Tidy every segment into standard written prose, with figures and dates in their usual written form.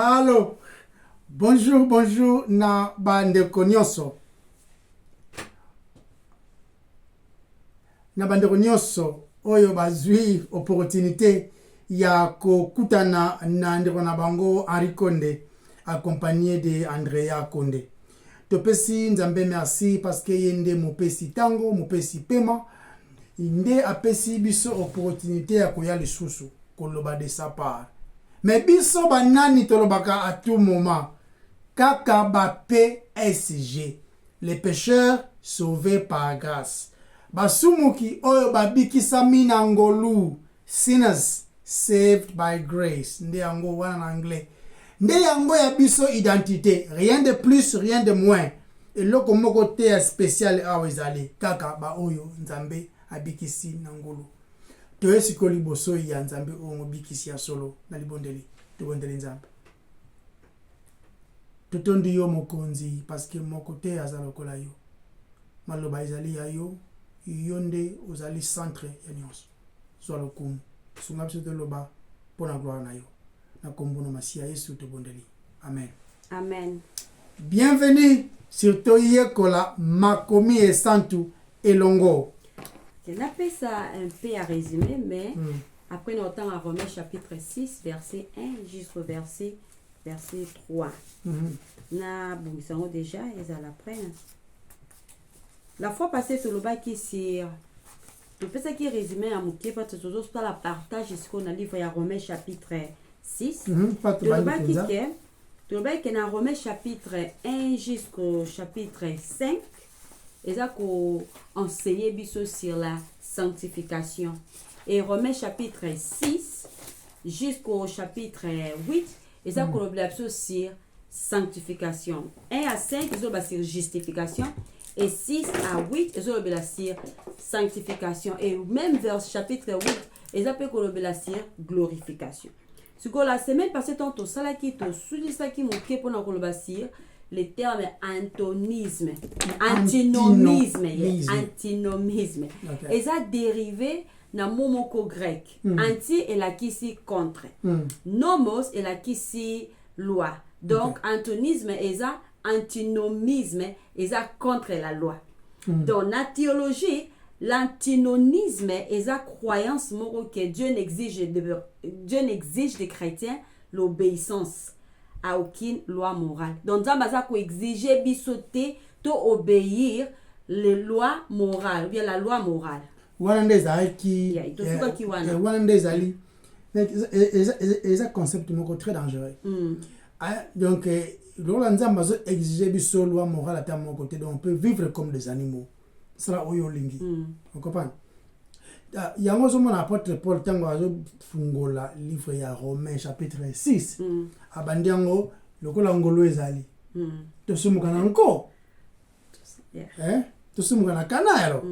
Allô, bonjour na bandeko nyonso. Na bandeko nyonso oyo bazwi opportunité ya kokutana na ndeko na bango Henri Konde accompagné de Andrea Konde. Topesi nzambe merci parce que yende mopesi tango, mopesi pema, nde apesi biso opportunité ya koya lisusu koloba de sa part. Mais biso banani tolobaka à tout moment kaka ba PSG, les pécheurs sauvés par grâce. Basumuki oyo babikisami na ngolu, sinners saved by grace. Nde yango wana en anglais. Nde yango ya biso identité, rien de plus, rien de moins. Et loko moko te spécial awa ezali kaka ba oyo nzambe abikisi na ngolu. Toye sikoli boso ya nzambe oyo bikisi ya solo na libondeli. Tobondeli nzambe. Totondi yo mokonzi parce que moko te aza lokola yo. Maloba ezali ya yo, yonde ozali centre ya nyonso. Zwa lokumu. Sunga biso toloba pona gloire na yo. Na kombo na Masia Yesu tobondeli. Amen. Amen. Bienvenue sur Toyekola Makomi et Santu Elongo. On appelle ça un peu à résumer, mais après nous temps à Romains chapitre 6, verset 1 jusqu'au verset 3. Na bon, déjà, ils allaient après. La fois passée, sur le bas qui sur le fait qui résumé à Mouké, parce que toujours pas la partage jusqu'au livre à Romains chapitre 6. Le bas qui est dans Romains chapitre 1 jusqu'au chapitre 5. Et ça qu'on enseigne biso sur la sanctification. Et Romains chapitre 6 jusqu'au chapitre 8, et ça qu'on oublie sur sanctification. 1 à 5, ils ont sur justification. Et 6 à 8, ils ont sur sanctification. Et même vers chapitre 8, ils ont qu'on oublie sur glorification. Ce que la semaine passée, tant au salaki, to sous ça qui m'ont pour nous sur le terme antonisme, antinomisme. Okay. Et ça dérivé dans le mot grec. Anti est la qui si contre. Nomos est la qui si loi. Donc, antonisme est ça, antinomisme est ça contre la loi. Dans la théologie, l'antinomisme est ça croyance que Dieu n'exige des chrétiens l'obéissance à aucune loi morale. Donc, ça va exiger bisoter to obéir les lois morales, ou bien la loi morale. Wana zaki wana zali c'est un concept très dangereux. Donc lorsque nzamba zo exiger biso loi morale à mon côté, donc on peut vivre comme des animaux. Sera oyo lingi. Vous comprenez? Yango zo mon apôtre Paul tango azo fungola livre ya Romains chapitre 6. Abandiango lokola ngolo ezali. Tosumuka na nko. Tosumuka na kanalo.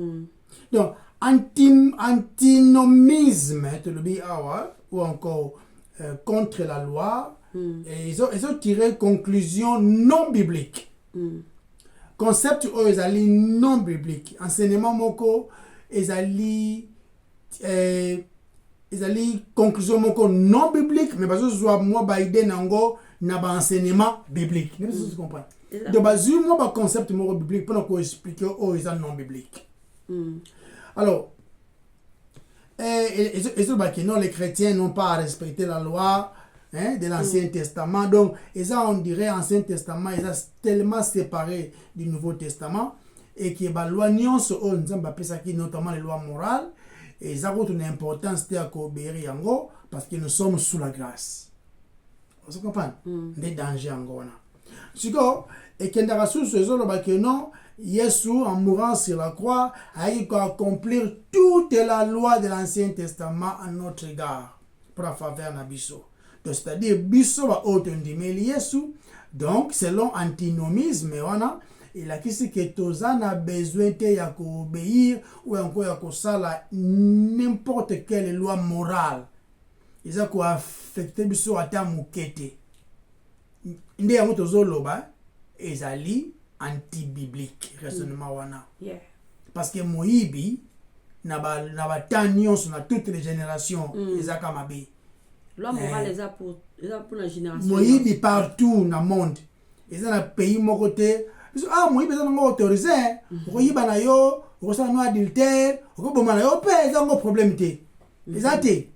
Donc antinomisme te le dit awa ou encore contre la loi, et ils ont tiré conclusion non biblique. Concept o ezali non biblique. Enseignement moko ezali conclusion moko non biblique, mais bazo zwa moi Biden nango na ba enseignement biblique. Ne vous comprenez? De base moi ba concept moko biblique pour nous expliquer o ezali non biblique. Alors et non, les chrétiens n'ont pas à respecter la loi de l'Ancien Testament. Donc, on dirait Ancien Testament, ils sont tellement séparés du Nouveau Testament et qui est la loi notamment les lois morales. Et ça a une importance de obéir parce que nous sommes sous la grâce. Vous comprenez? Des dangers en et qu'il y a des non, Jésus, en mourant sur la croix, a eu qu'à accomplir toute la loi de l'Ancien Testament à notre égard pour la faveur de Bisso. C'est-à-dire, Bisso va authentifier Jésus. Donc, selon antinomisme, il a dit que tous a besoin d'obéir ou encore n'importe quelle loi morale. Ils ont affecté Bisso à ta moukete. Il y a des ezali anti-biblique raisonnement wana. Parce que Moïbi na ba tanions na toutes les générations ezaka mabe. Loi morale eza pour la génération. Moyibi partout dans le monde. Ils ont un pays mon côté. Ah, moyibi ils ont autorisé. Moyiba na yo, on ça no adultère, on bon na yo pe, ils ont un problème té. Exacté.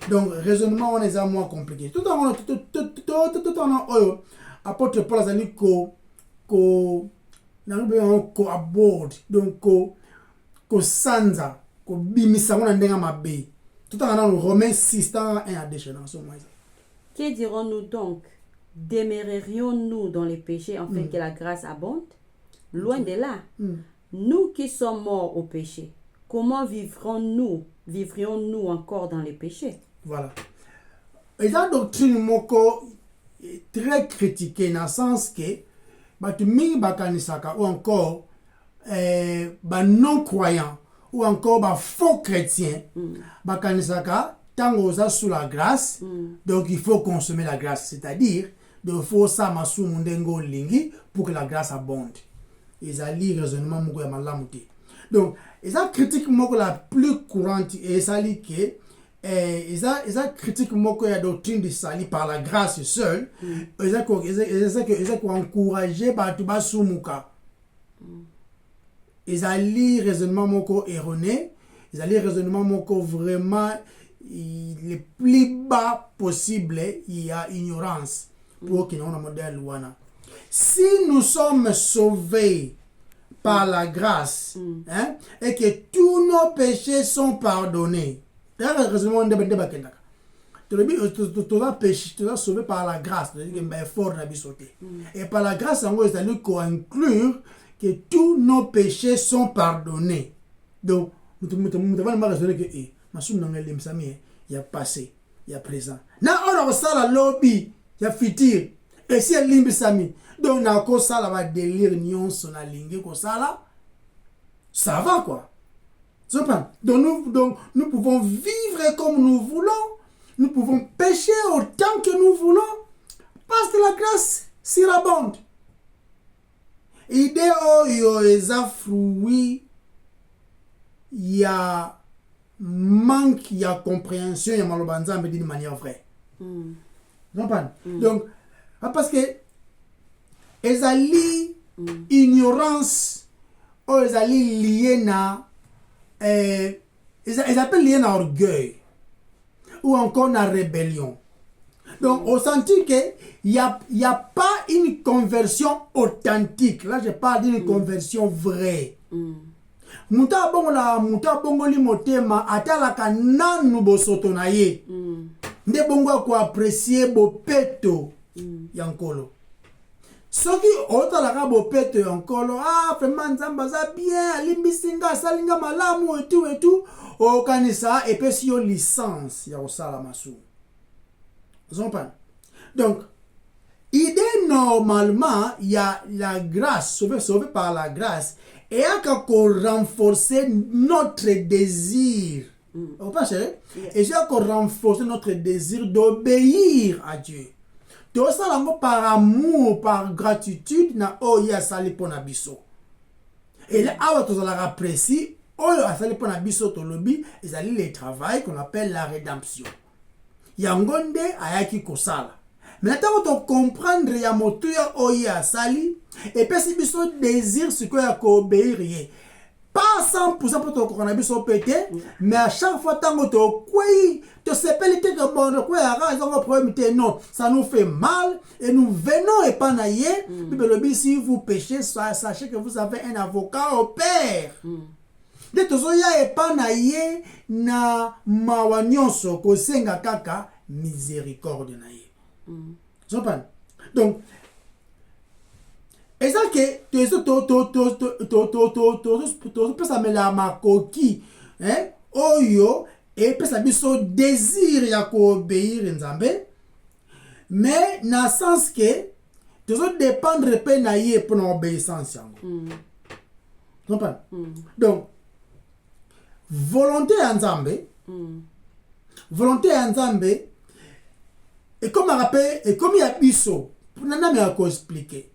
Donc raisonnement on est à moins compliqué. Tout en oyo apôtre Paul azali ko aborde. Donc ko sanza, ko bimisa on ndenga mabe. Tout en Romains 6 1 à 2 dans ce mois. Que dirons-nous donc? Demeurerions-nous dans les péchés afin que la grâce abonde? Loin de là. Nous qui sommes morts au péché, comment vivrions-nous encore dans les péchés? Voilà. Et la doctrine moko très critiquée dans le sens que batu mingi bakanisaka ou encore non croyants ou encore faux chrétiens bakanisaka tango za sous la grâce donc il faut consommer la grâce, c'est-à-dire de faut ça masu mundengo lingi pour que la grâce abonde. Ils allient raisonnement moko ya malamu te. Donc esa critique moko la plus courante et ça lit que esa critique moko ya doctrine de sali par la grâce seule esa ko encourager batu basumuka. Ils allient raisonnement moko erroné, ils allient raisonnement moko vraiment le plus bas possible, il y a ignorance pour qu'il y ait un modèle wana. Si nous sommes sauvés par la grâce et que tous nos péchés sont pardonnés, tu as sauvé par la grâce, et par la grâce, on va inclure que tous nos péchés sont pardonnés. Donc, nous devons raisonner que il y a passé, il y a présent. Na on a ça la lobby, il y a futur. Et si elle limbe sami, donc na ko ça la va délire nion son a lingue ko ça là, ça va quoi. Donc nous pouvons vivre comme nous voulons, nous pouvons pécher autant que nous voulons, parce que la grâce surabonde. Idée yo eza fruit, il y a manque, il y a compréhension, il y a malobanza d'une manière vraie. Donc, parce que ils allient ignorance, ou ils allient lié na, ils appellent lié na orgueil, ou encore na rébellion. Donc, on sentit qu'il n'y a pas une conversion authentique. Là, je parle d'une conversion vraie. Muta bongo li motema atalaka nanu bosoto na ye. Nde bongo ko apprécier bopeto yankolo. Soki otalaka bopeto yankolo, ah vraiment nzamba za bien, alimbisinga salinga malamu et tout, o kanisa epesi yo licence ya osala masu. Donc, idée normalement, il y a la grâce, sauvé par la grâce, et il y a qu'on renforcer notre désir. Vous pensez? Et il y a qu'on renforcer notre désir d'obéir à Dieu. Tout ça, par amour, par gratitude, na oya sali pona biso. Et là, awa to la apprécie, oya sali pona biso to lobi, ils allaient le travail qu'on appelle la rédemption. Yangonde ayaki kosala. Mais quand on comprendre ya motuya oya sali et puis si biso désir ce que ya ko obéir pas 100% pour to ko na biso pété mais à chaque fois tango to kwei to sepeli te que bon ko ya ra zongo problème te non ça nous fait mal et nous venons et pas naie bible si vous péchez sachez que vous avez un avocat au Père. De tozoya epa na ye na mawa nyonso kosenga kaka miséricorde na ye. Donc eza ke to pesa mela makoki oyo et pesa biso désir ya ko obéir nzambe mais na sens que tozo dépendre pe na ye pour obéissance yango. Donc volonté en Zambé, et comme il y a biso, pour n'en expliquer.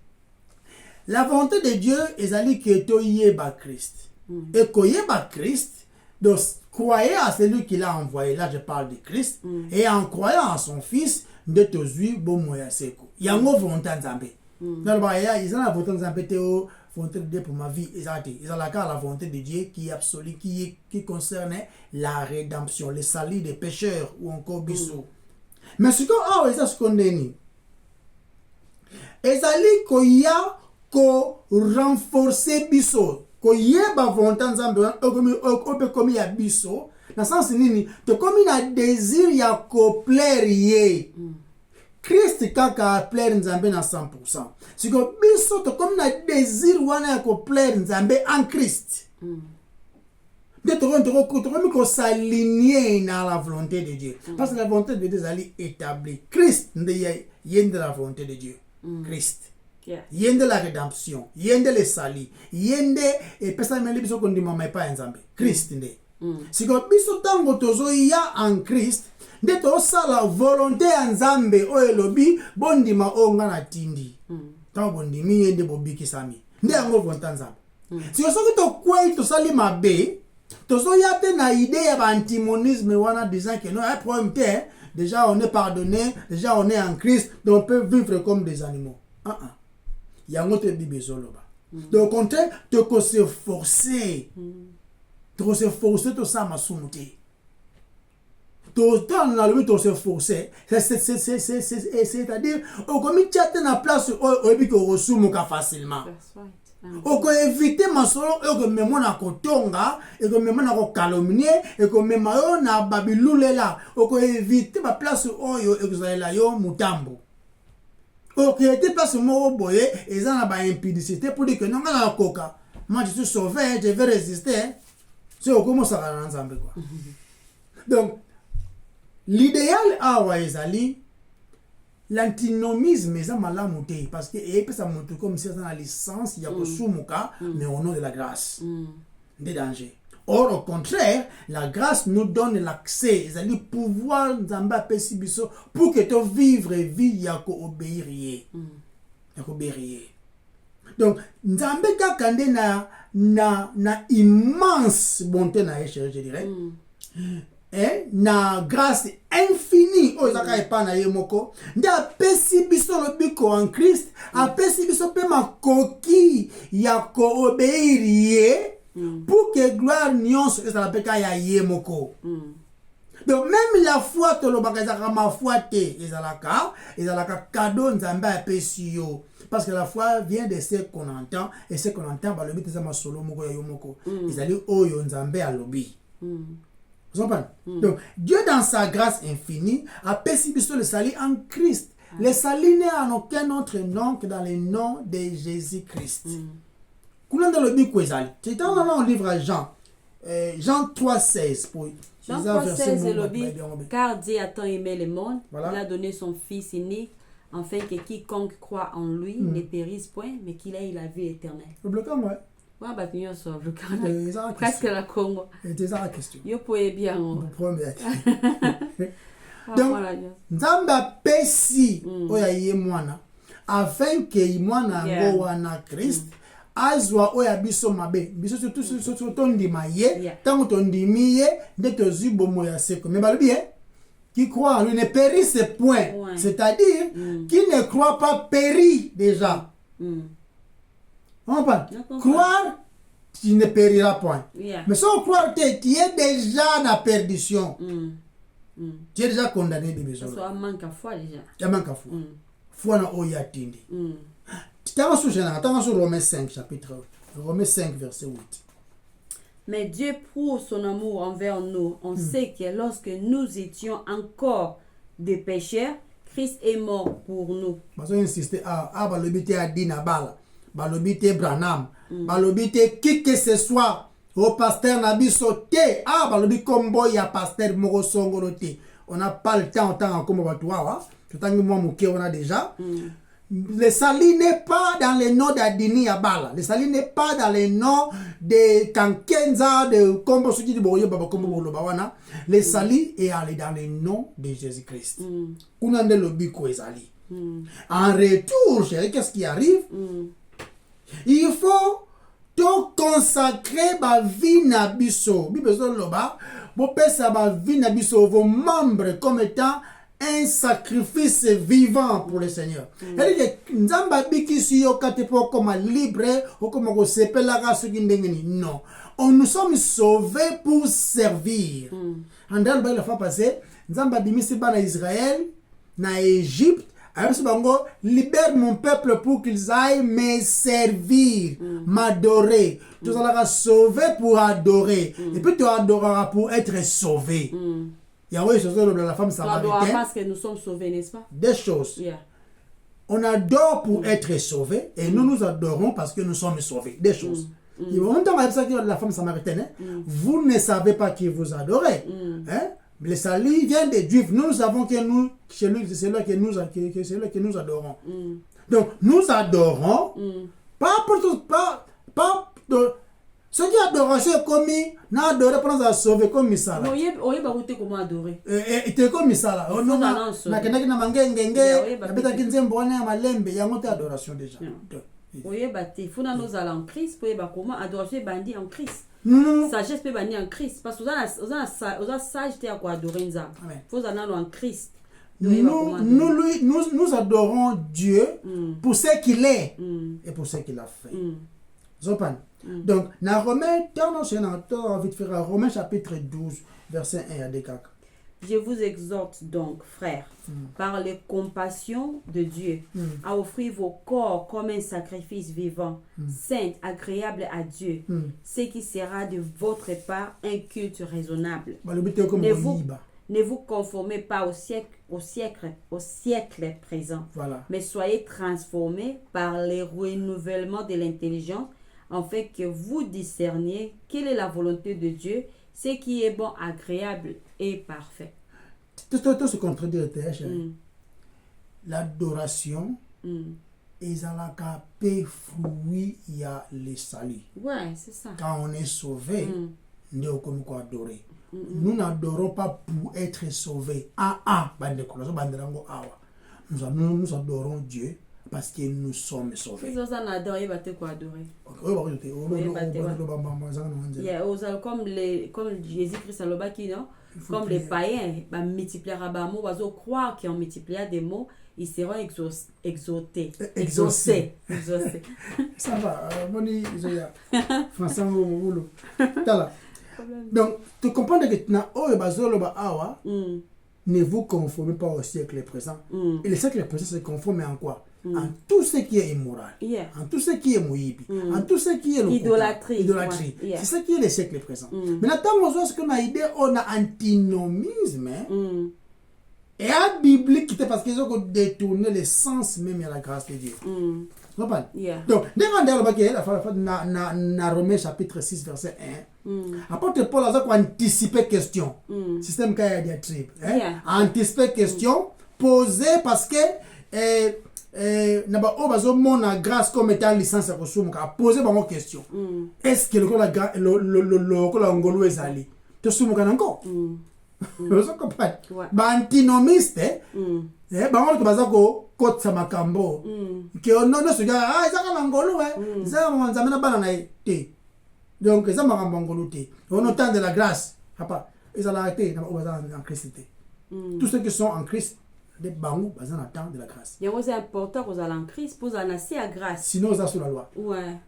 La volonté de Dieu est d'aller que tu yeba Christ. Et que yeba Christ, Donc, croyez à celui qui l'a envoyé. Là, je parle de Christ. Et en croyant à son Fils, de tozui bomoya seko. Il y a une volonté nzambe. Dans le baya, ils ont la volonté nzambe théo, volonté de Dieu pour ma vie. Ils ont la volonté de Dieu qui est absolue, qui concerne la rédemption, le salut des pécheurs ou encore biso. Mais ce qu'on a dit, ezali koya ko renforcer biso ko yeba volonté nzambe ope komi ya biso na sens nini to komi na désir ya ko plaire ye Christ kaka plaire nzambe na 100%. Siko biso to komi na désir wana ya ko plaire nzambe en Christ. De to komi s'aligner na la volonté de Dieu. Parce que la volonté de Dieu est établie. Christ ndeye yende la volonté de Dieu. Christ. Yende la rédemption, yende le salut, yende et pesa meli biso kondima mai pa nzambe. Christ nde. Siko biso tango tozo ya en Christ, nde to sala volonté ya nzambe o elobi bondima o ngana tindi. Tango bondimi yende bobiki sami. Nde yango volonté nzambe. Siko soki to kwei to sali mabe, tozo ya te na idée ya antimonisme wana disant que non, un problème te. Déjà on est pardonné, déjà on est en Christ, donc on peut vivre comme des animaux. Il y a un autre Bible. Donc au contraire, tu peux se forcer. Tu peux se forcer tout ça, ma soumouté. Tu peux se forcer. C'est-à-dire, comme tu as une place où tu reçois facilement. Oko éviter masolo eko memo na kotonga eko memo na ko calomnier eko memo yo na babilulela oko éviter ba place oyo exalela yo mutambo oko éviter place mo boye eza na ba impudicité pour dire que non na koka moi je suis sauvé je vais résister c'est oko mo saka na nzambe quoi. Donc l'idéal awa ezali l'antinomisme est malamu te parce que et ça montre comme si c'est dans la licence il y a kosumuka mais au nom de la grâce des dangers. Or au contraire la grâce nous donne l'accès ezali pouvoir nzamba pesi biso pour que tu vivre vie ya ko obéir ya ko obéir. Donc nzambe kaka nde na immense bonté na je dirais. Na grâce infinie ozaka epa na ye moko nde apesi biso lobiko en Christ apesi biso pe makoki ya ko obéir ye pour que gloire nyonso ezala peka ya ye moko. Donc même la foi tolobaka ezalaka ma foi te ezalaka cadeau nzambe apesi yo parce que la foi vient de ce qu'on entend et ce qu'on entend balobi teza masolo moko ya yo moko ezali oyo nzambe alobi. Vous comprenez? Donc, Dieu, dans sa grâce infinie, a permis le salut en Christ. Le salut n'est en aucun autre nom que dans le nom de Jésus-Christ. Comment dans le Bible, c'est dans le livre à Jean. Jean 3,16. Jean 3,16, car Dieu a tant aimé le monde, voilà. Il a donné son Fils unique, afin que quiconque croit en lui ne périsse point, mais qu'il ait la vie éternelle. Le bloquant, ouais. Presque la Congo. C'est ça la question. Yo pouvez bien. Donc, Nzamba pesi oya ye mwana afin que mwana ngo wana Christ azwa oya biso mabe biso surtout tondima ye tango tondimi ye nde tozi bomo ya seko mais balobi qui croit en lui ne périsse point, c'est-à-dire qui ne croit pas périt déjà. On parle. Croire, tu ne périras point. Mais sans croire, tu es déjà dans la perdition. Tu es déjà condamné de besoin. Ça manque à foi déjà. Il manque à foi. Foi na oya tindi. Tu t'as sur Romains 5 chapitre Romains 5 verset 8. Mais Dieu prouve son amour envers nous. On sait que lorsque nous étions encore des pécheurs, Christ est mort pour nous. Parce qu'on insiste balobite a dina bala. Balobite Branham, balobite qui que ce soit, au pasteur Nabiso te, balobi kombo ya pasteur Moro Songoro te. On n'a pas le temps comme on va toi, tout le temps on a déjà. Le salut n'est pas dans le nom d'Adini Abala. Le salut n'est pas dans le nom de Kankenza, de Kombo Suki de Boyo, Baba Kombo Bolobawana. Le salut est allé dans le nom de Jésus-Christ. Kunande Lobiko Ezali. En retour, chérie, qu'est-ce qui arrive? Il faut to consacrer ba vie na biso Bible loba bo pesa ba vie na biso vos membres comme étant un sacrifice vivant pour le Seigneur. Et nzamba bikisi yo katepo comme libre ou comme ko sepela ka ce kindengeni. Non. Nous sommes sauvés pour servir. Andal ba la fois passée, nzamba bimisi bana Israël na Égypte, avec bango libère mon peuple pour qu'ils aillent me servir, m'adorer. Tu seras sauvé pour adorer. Et puis tu adoreras pour être sauvé. Yahweh, c'est la femme samaritaine. Parce que nous sommes sauvés, n'est-ce pas? Des choses. Yeah. On adore pour être sauvé et nous adorons parce que nous sommes sauvés. Des choses. Et on entend ça que la femme samaritaine, vous ne savez pas qui vous adorez. Hein? Le salut vient des Juifs. Nous savons que nous, c'est là que nous adorons. Donc, nous adorons, pas pour tout, pas de. Ce qui adoration comme n'a adoré pour nous sauver comme ça. Oui, bah vous comment adorer. Et comme ça. On a na kenaki na mangengenge, na beta kinzembo na malembe, ya ngote adoration déjà. Oui, bah il faut nous aller en Christ pour bah comment adoration bandit en Christ. Sagesse peut bandit en Christ parce que on a sage à quoi adorer ça. Faut aller en Christ. Nous adorons Dieu pour ce qu'il est et pour ce qu'il a fait. Zopan. Donc, dans Romains, Romains chapitre 12, verset 1 à 4. Je vous exhorte donc, frères, par les compassions de Dieu, à offrir vos corps comme un sacrifice vivant, saint, agréable à Dieu, ce qui sera de votre part un culte raisonnable. Ne vous conformez pas au siècle présent, mais soyez transformés par le renouvellement de l'intelligence, en fait que vous discerniez quelle est la volonté de Dieu, ce qui est bon, agréable et parfait. Tout se contredit, l'adoration est à la fruit, il y a les salut. Ouais, c'est ça. Quand on est sauvé, nous devons adorer. Nous n'adorons pas pour être sauvés. Nous adorons Dieu parce que nous sommes sauvés. Comme Jésus-Christ a le comme les païens, multipliera des mots, ils croire qu'ils ont multiplié des mots, ils seront exaucés. Ça va, Français, donc, tu comprends que ne vous conformez pas au siècle présent. Et le siècle présent se conforme en quoi? En tout ce qui est immoral, en tout ce qui est mouibi, en tout ce qui est idolâtrie. C'est ce qui est le siècle présent. Maintenant, on voit ce qu'on a idée, on a antinomisme et un biblique qui était parce qu'ils ont détourné le sens même de la grâce de Dieu. Donc, dans Romains chapitre 6, verset 1, apôtre Paul a anticipé question. Système qui a diatribe. Anticiper question posée parce que la grâce comme étant licence à poser une question. Est-ce que le Ngolo est allé? Tu sais encore? Vous comprenez? Antinomiste, kotsa makambo ke onono suga ezaka na ngolo za nzamena bana na te donc za makambo ngolo te on entend de la grâce papa ezala te na obaza en Christ te tous ceux qui sont en Christ de bango baza na temps de la grâce. Il est important qu'on soit en Christ pour annoncer la grâce. Sinon ça sous la loi. Ouais.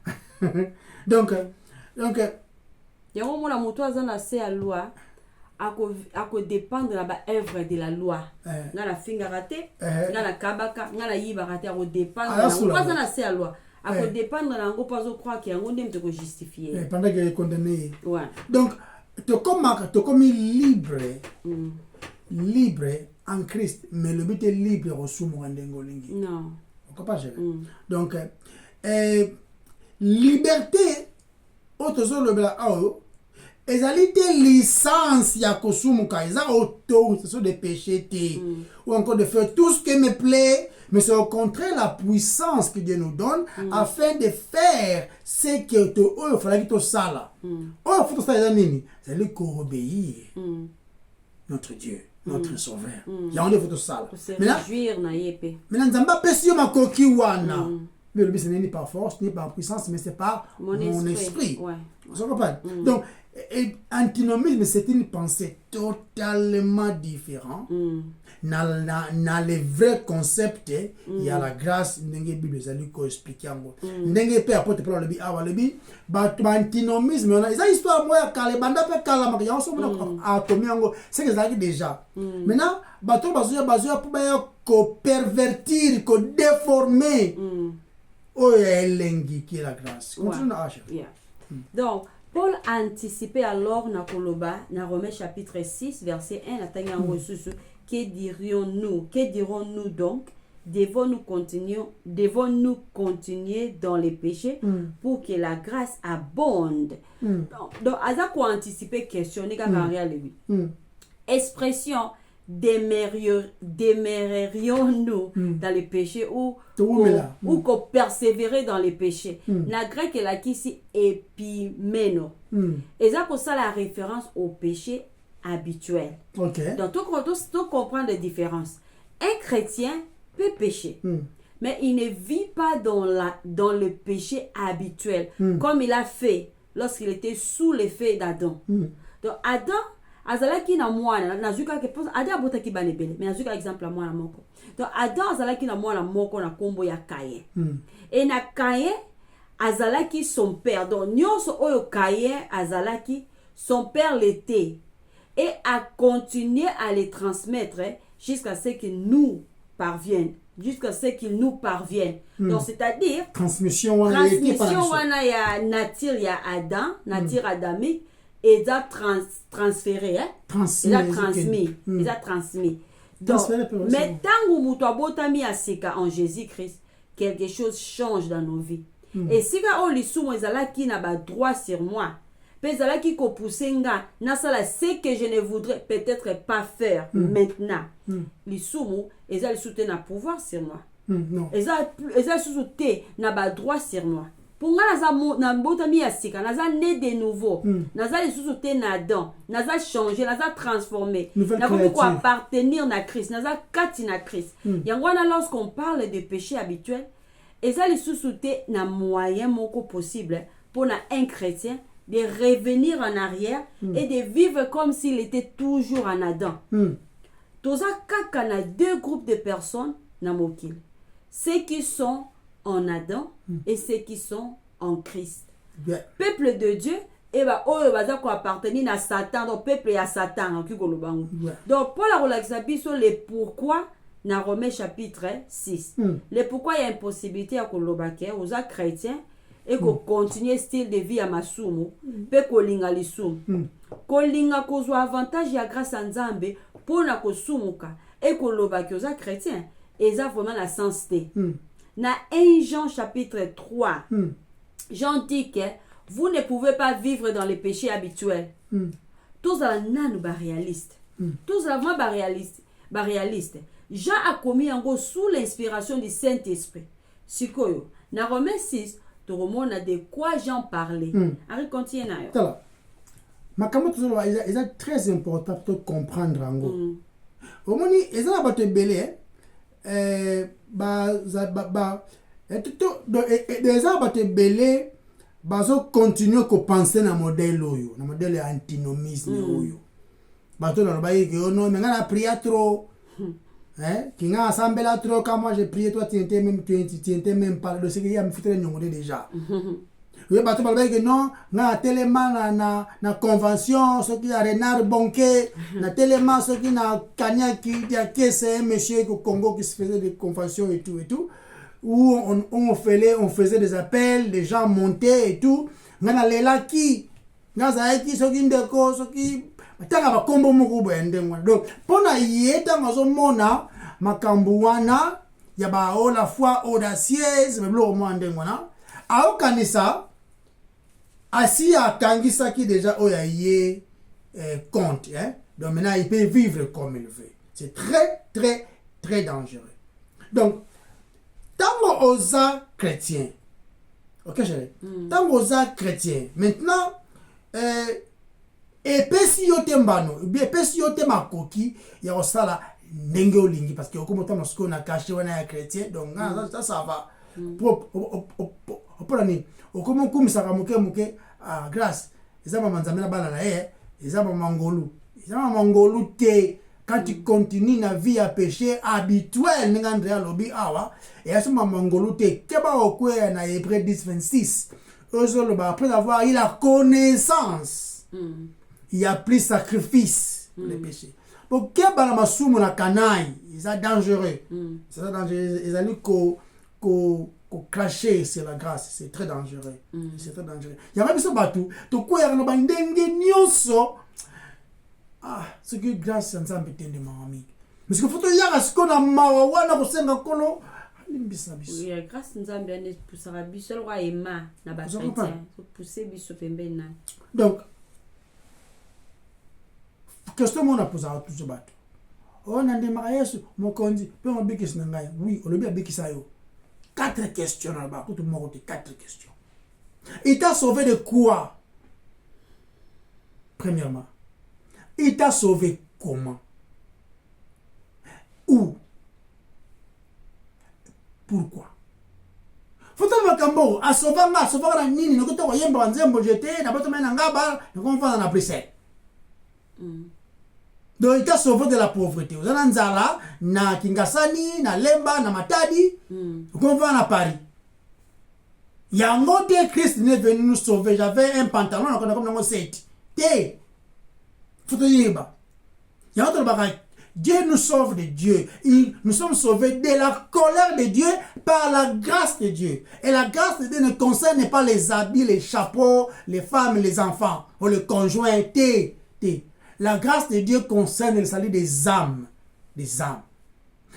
donc il y a un moment la moto a annoncer la loi. À dépendre de la œuvre de la loi. Dans la finga raté, dans la kabaka, dans la yiba raté, à dépendre de la loi. À dépendre de la loi, pas croire qu'il y a un monde qui justifié. Pendant qu'il est condamné. Ouais. Donc, tu comme libre en Christ, mais le but est libre au sous Morandengolingi. Non. On ne peut pas gérer. Donc, liberté, autre chose, le ezalité licence ya kosumuka eza autorisation de pécher ou encore de faire tout ce qui me plaît, mais c'est au contraire la puissance que Dieu nous donne afin de faire ce que il fallait que tu sala. Oh, faut ça nini, c'est le obéir notre Dieu, notre sauveur. Ya on faut tout sala. Maintenant, Nzamba pesi yo makoki wana. Mais le but, ce n'est pas par force, ni par puissance, mais c'est par mon esprit. Ouais. Vous comprenez? Donc, antinomisme, c'est une pensée totalement différente. Dans les vrais concepts, il y a la grâce, n'engé Bible, ça lui expliquer en gros. N'engé père apôtre Paul le bi, ah le bi, antinomisme, on a, ils ont histoire moi quand les bandes pe kala ma, ils ont somme à commis en gros, c'est que ça déjà. Maintenant, bateau bazoya pour pervertir, ko déformer. Oh, elengi qui est la grâce. Continue à acheter. Donc, Paul a anticipé alors na koloba na Romains chapitre 6 verset 1 na tanga ngosusu que dirons-nous donc devons-nous continuer dans les péchés pour que la grâce abonde. Donc aza ko anticiper question ni ka réalité. Expression demeurerions-nous dans les péchés ou qu'on persévérer dans les péchés. La grec est là qui ici épimeno. Et ça pour ça la référence au péché habituel. Donc tout comprendre la différence. Un chrétien peut pécher, mais il ne vit pas dans le péché habituel comme il a fait lorsqu'il était sous l'effet d'Adam. Donc Adam azalaki na mwana nazuka ke pose Adam abotaki banebele mais nazuka exemple la mwana moko. Donc Adam azalaki na mwana moko na kombo ya Caïn. Et na Caïn azalaki son père. Donc nyonso oyo Caïn azalaki son père l'était et a continué à les transmettre jusqu'à ce qu'il nous parvienne. Donc c'est-à-dire transmission wana ya nature ya Adam, nature adamique et ça transféré, transmis. Donc, mais tant que nous avons en Jésus-Christ, quelque chose change dans nos vies. Et si on lit souvent, qui n'a pas droit sur moi, qui ce que je ne voudrais peut-être pas faire maintenant. Les soumous, ils ont soutenu un pouvoir sur moi. Ils ont soutenu un droit sur moi. Pour moi, na mbotami ya sika, naza né de nouveau, naza les sous-sauté na dan, naza changé, naza transformé, na pour appartenir na Christ, naza kati na Christ. Yangwana lorsqu'on parle de péché habituel, et ça les sous-sauté na moyen moko possible pour un chrétien de revenir en arrière et de vivre comme s'il était toujours en Adam. Toza kaka na deux groupes de personnes na mokil. Ceux qui sont en Adam et ceux qui sont en Christ. Peuple de Dieu, et bah oh baza ko appartenir à Satan, donc peuple à Satan qui kolobango. Donc Paul a relaxé sur les pourquoi dans Romains chapitre 6. Les pourquoi il y a une possibilité à kolobake aux chrétiens et qu'on continue style de vie à masumu, pe kolinga lisumu. Kolinga kozo avantage ya grâce à Nzambe pour na kosumuka et kolobake aux chrétiens. Et ça vraiment la sensité. Dans 1 Jean chapitre 3, Jean dit que vous ne pouvez pas vivre dans les péchés habituels. Tous les gens sont réalistes. Tous les gens sont réalistes. Jean a commis en gros sous l'inspiration du Saint-Esprit. Sikoyo, dans Romains 6, tu remontes de quoi Jean parlait. Allez, continue. Makambo toujours est très important pour comprendre en gros. Au moment où ils ont abattu belé, des abattu belé, bazo continue à penser na modèle oyo, na modèle antinomisme oyo. Bato na bayi que non, mais on a prié trop. Qui a assemblé trop quand moi j'ai prié, toi tu étais même pas de ce qu'il y a me foutre nyongode déjà. Oui, bato balba que non, na tellement na convention, ce qui a Renard Bonquet, na tellement ce qui na Kanya qui a c'est un monsieur au Congo qui se faisait des conventions et tout, où on faisait des appels, les gens montaient et tout. Na lela qui, na zaiki ce qui ndeko, ce qui tanga ba kombo moko boende ngwa. Donc pona yeta mazomona makambu wana ya ba la foi audacieuse me blo mo ande ngwana. Ao kanisa asi akangisa qui déjà oyaye compte donc maintenant il peut vivre comme il veut. C'est très très très dangereux. Donc tant osa chrétien. OK chérie. Tant osa chrétien. Maintenant epesi yo tembano, epesi yo temakoki ya osala ndenge olingi parce que okomo tama siko na caché wana ya chrétien donc ça va. pour nini okoma kumisaka moke grâce eza mama nzambe na bana na ye eza mama ngolu te quand tu continues na vie à péché habituel ninga Andrea lobi awa et à ce mama ngolu te keba okwe na Hébreux 10:26 après avoir eu la connaissance il y a plus sacrifice pour les péchés pour keba na masumu na kanai c'est dangereux c'est ça dangereux ils allaient ko cracher sur la grâce c'est très dangereux c'est très dangereux il y a même ça batou to ko ya na bandenge nyoso ce que grâce nzambe tende mami parce que photo ya siko na mawa wana kosenga kolo limbisa biso oui grâce nzambe ane poussera biso roi ema na ba chrétien pousser biso pembena donc question mon a posé à tout ce bateau on a démarré Yesu mokonzi pe on bikisa ngai oui on le bien bikisa yo 4 questions là-bas tout le monde 4 questions il t'a sauvé de quoi premièrement il t'a sauvé comment où pourquoi faut makambo a sauvé na nini noko to yemba nzembo jeté na bato mena ngaba noko mfana na preset donc il t'a sauvé de la pauvreté aux anzala na Kingasani na Lemba na Matadi qu'on va à Paris yango te Christ n'est venu nous sauver j'avais un pantalon comme nango 7 te faut te dire yango to Dieu nous sauve de Dieu. Nous sommes sauvés de la colère de Dieu par la grâce de Dieu. Et la grâce de Dieu ne concerne pas les habits, les chapeaux, les femmes, les enfants ou le conjoint. La grâce de Dieu concerne le salut des âmes. Des âmes.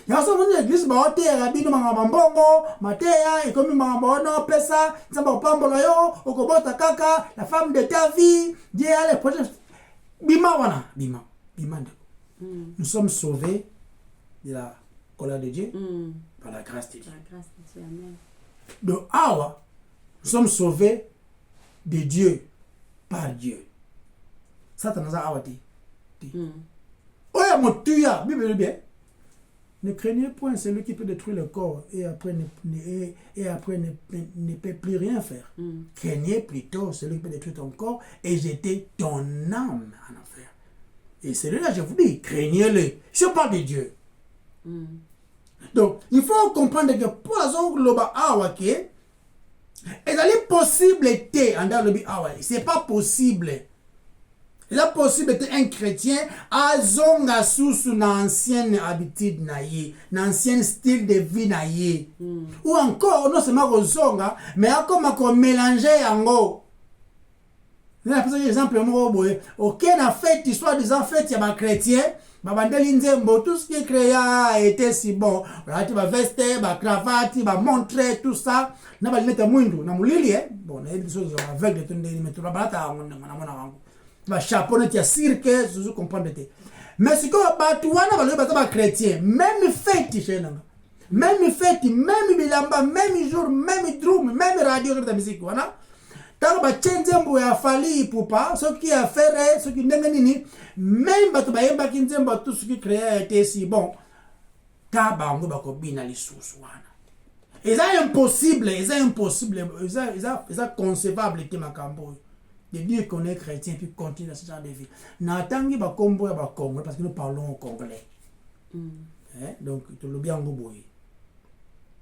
Il y a une église qui a été rabino mangambongo, matéa, et comme mambono, pesa, samba pamboloyo, okobota kaka, la femme de ta vie, Dieu a les projets. Bima wana, bima. Nous sommes sauvés de la colère de Dieu par la grâce de Dieu. Donc, awa, nous sommes sauvés de Dieu par Dieu. Ça, t'en as awa dit. Oya motuya, Bible bien. Ne craignez point celui qui peut détruire le corps et après ne peut plus rien faire. Craignez plutôt celui qui peut détruire ton corps et jeter ton âme en enfer. Et celui-là, je vous dis, craignez-le. Je parle de Dieu. Donc, il faut comprendre que pour la zone globale, c'est possible c'est pas possible. Il est possible d'être un chrétien à zonga sous une ancienne habitude naïe, un ancien style de vie naïe. Ou encore, non seulement zonga, mais encore mélanger en gros. Je vais prendre exemple aucun fête, soit des fêtes, il y a des chrétiens, tout ce qui est créé a été si bon. Tu vas veste, cravate, montre, tout ça. Tu vas mettre bon, il y a des choses aveugles, tu vas chapeau, tu as cirque, vous comprenez. Mais ce que tu vas chrétien, même fête, même bilamba, même jour, même drum, même radio de musique, voilà. Tant que tu nzembo ya fali pupa ce qui a fait ce qui nini même bato ba yemba kinzembo tout ce qui créé a été si bon ta bango ba ko bina lisusu wana c'est impossible c'est concevable que makambo de dire qu'on est chrétien puis continuer dans ce genre de vie natangi ba kombo ya ba Congo parce que nous parlons congolais donc tout le bien ngoboy.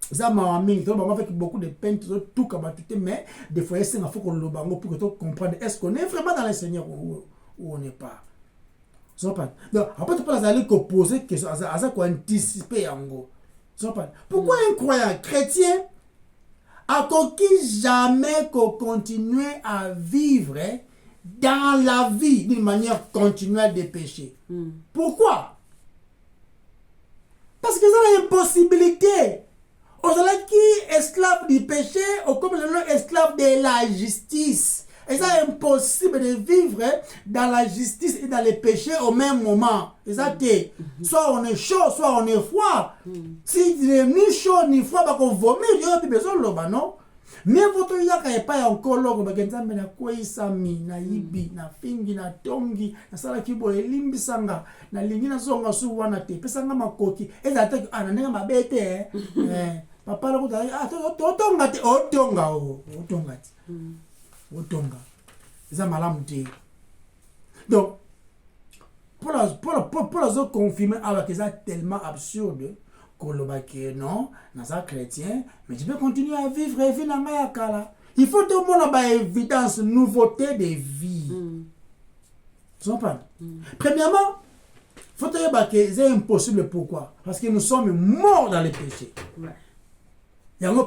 Ça m'a amené avec beaucoup de peine, tout comme mais des fois, il faut qu'on le bango pour que tu comprennes est-ce qu'on est vraiment dans le Seigneur ou on n'est pas. Donc, après, tu peux aller poser question, à ça qu'on anticiper en gros. Pourquoi un croyant chrétien a conquis jamais qu'on continue à vivre dans la vie d'une manière continuelle de pécher? Pourquoi? Parce que c'est une impossibilité. Aujourd'hui, qui est esclave du péché ou comme esclave de la justice. Et c'est impossible de vivre dans la justice et dans le péché au même moment. Et ça, soit on est chaud, soit on est froid. Si il n'est ni chaud ni froid, on vomit, il n'y a plus besoin de l'eau, non? Mais votre yaka n'est pas encore l'eau, na koi sami, na ibi, na fingi, na tongi, na sala kibo, elimbi sanga, na lingi na zonga suwa na te, pesanga makoki, et ça te ananega mabete, papa le kuta ah otonga te otonga ça malamu te. Donc pour les autres confirmer avec ça tellement absurde que non naza chrétien mais tu peux continuer à vivre et vivre dans ma kala. Il faut tout le monde avoir évidence nouveauté de vie. Tu comprends? Premièrement, il faut dire que c'est impossible. Pourquoi? Parce que nous sommes morts dans les péchés. Ouais. Il y a une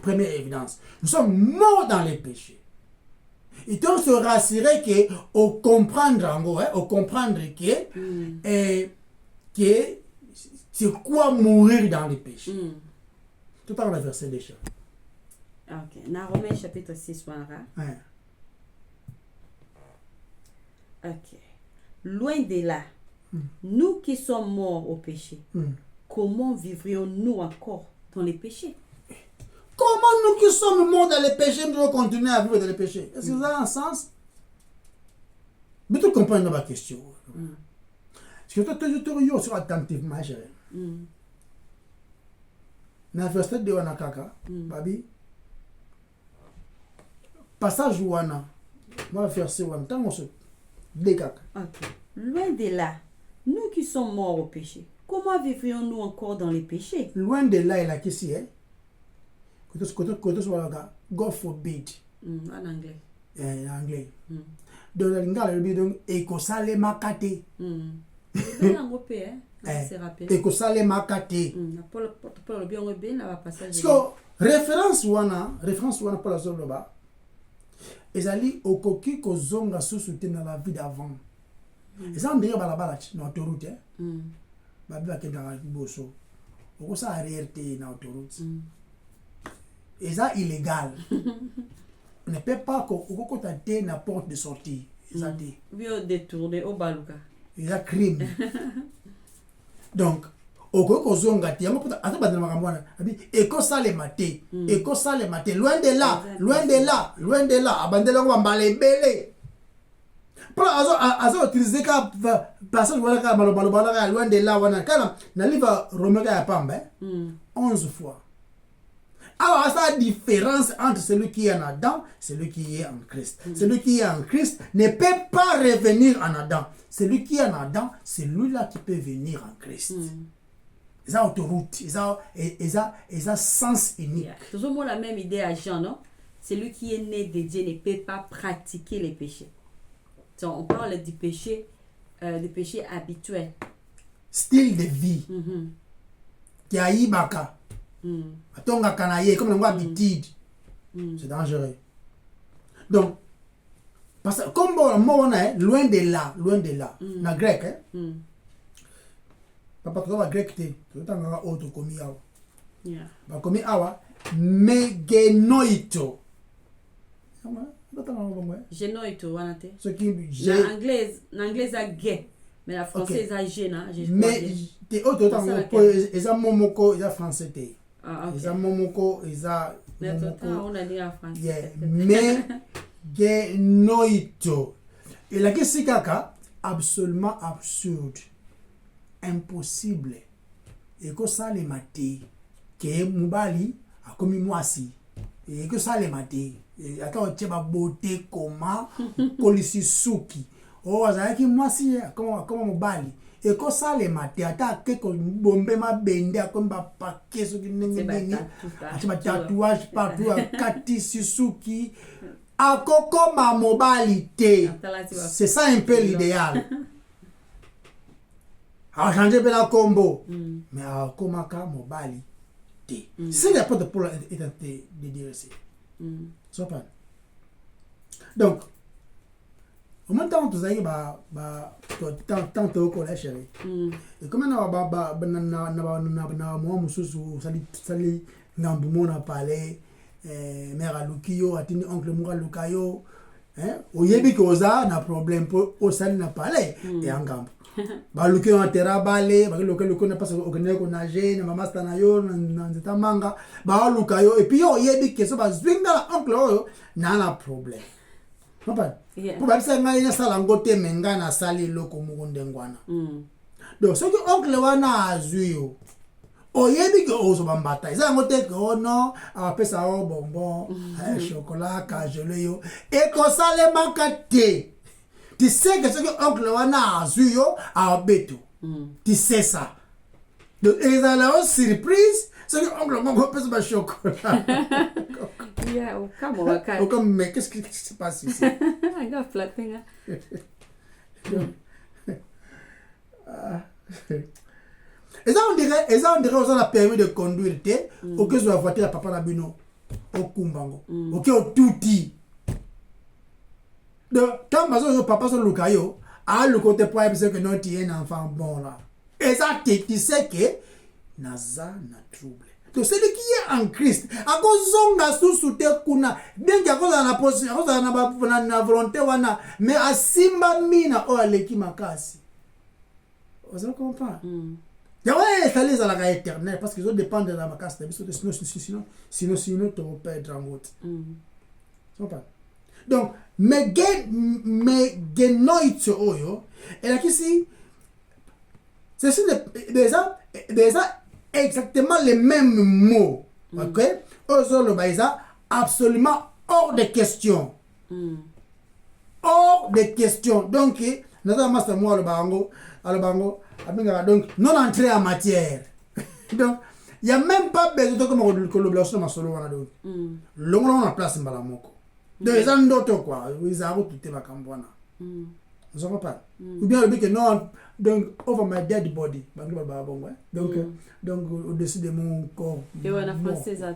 première évidence. Nous sommes morts dans les péchés. Et donc se rassurer que au comprendre que c'est quoi mourir dans les péchés. Tout à l'heure verset déjà. Ok. Dans Romains chapitre 6 Ouais. Ok. Loin de là, nous qui sommes morts au péché, comment vivrions-nous encore dans les péchés? Comment nous qui sommes morts dans les péchés, nous devons continuer à vivre dans les péchés? Est-ce que ça a un sens? Mais tu comprends ma question. Parce que tu es attentivement, chérie. Dans le verset de Wanakaka, Babi, passage Wana, moi verset Wana, tant qu'on se décaque. Ok. Loin de là, nous qui sommes morts au péché, comment vivrions-nous encore dans les péchés? Loin de là, il a qu'ici, hein? Côté sur le gars, God forbid. En anglais. En anglais. Donc, il y a ekosale makate. C'est un mot P, hein? C'est rappelé. Ekosale makate. Paul le bien bien là passage. So, référence wana pour la zone là-bas. Ezali okoki kozonga sous dans la vie d'avant. Et ça on dirait balabala na autoroute, hein? Babi bakenda boso. Okosa arrière na autoroute. Et ça illégal. On ne peut pas que na porte de sortie. Ça dit. Bio détourné au baluka. Il a crime. Donc, au kozonga ti yango pota ata badana makamwana. Abi ekosale mate. Ekosale mate loin de là, abandela ko mbala ebele. Pour azo utiliser ka passage wala ka balobala loin de là wana kana na livre Romains ya pamba 11 fois. Alors, ça la différence entre celui qui est en Adam et celui qui est en Christ. Celui qui est en Christ ne peut pas revenir en Adam. Celui qui est en Adam, c'est lui-là qui peut venir en Christ. Ils ont autoroute, ils ont sens unique. Toujours moi la même idée à Jean, non? Celui qui est né de Dieu ne peut pas pratiquer les péchés. Donc, on parle du péché habituel. Style de vie. Qui a ibaka. Atonga kanaye comme on habitude. C'est dangereux. Donc parce que comme on est loin de là na grec hein. Papa tu vas grec te tu tanga auto komi awa. Ba komi awa megenoito. Genoito wanate. Ce qui en anglais a gay. Mais la française a gêna. Mais te auto tanga po eza momoko eza français te. Ah, okay. Ils ont momoko, ils ont on a dit en français. Yeah. Mais genoito. Et la question kaka absolument absurde, impossible. Et que ça les maté, que mubali a commis mwasi. Et que ça les maté. Et attends tu vas beauté comment polisi suki. Oh azaki mwasi comment mubali. Et que ça les maté ata que bombe ma bende comme ba paquet ce qui n'engeni ati tatouage partout kati suki akoko ma mobilité. C'est ça un peu l'idéal. A changer la combo mais akoma ka mobilité. C'est la porte pour identité de dire ça. So pas. Donc au moins tant tu sais tant au collège et comme na moi mususu sali ngambu mona parler mère alukio atini oncle mura lukayo hein oyebi ko za na problème pour o sali na parler et ngambu ba lukio na terra balé ba lukio na pas organiser ko nager na mama sta na yo na nzeta manga ba lukayo et puis oyebi que so ba zwinga oncle oyo na problème. Papa, pour ça nga ina sala ngote menga na sali loko mugonde ngwana. Donc ce que oncle wana azuyo oyebi ke ozoba mbata eza yango te ke o non apesa o bonbon chocolat kajele yo ekosalemaka te. Tu sais que ce que oncle wana azwi yo abeto. Tu sais ça. Donc ezala o surprise ce que oncle mongo pesa ba chocolat. Yeah, au Mais qu'est-ce qui se passe ici? I got flapping. Et ça on dirait on a permis de conduire té au que soit voiture à papa na bino au kumbango. OK au touti. Donc quand mazo papa so lukayo a le côté pour parce que non tu es un enfant bon là. Et ça tu sais que naza na trouble. Donc celui qui est en Christ a kozonga sous te kuna bien que akoza na position akoza na volonté wana mais asimba mina o aleki makasi. Vous comprenez? Ouais, ça les a la éternelle parce qu'ils ont dépendre de la macasse. Sinon, tu vas perdre en route. Donc, mais genoit oyo, et là ici, c'est déjà exactement les mêmes mots. Ok? Ozolo baïsa, absolument hors de question. Hors de question. Donc, notamment c'est moi le bango. Donc, non entrée en matière. Donc, il n'y a même pas besoin de collaboration dans solo. L'on a place dans la moko. Donc, ils ont d'autres quoi. Ils ont tout été vacambona. Vous savez pas? Ou bien le but que non, donc, over my dead body. Donc, au-dessus de mon corps. Et on a français ça.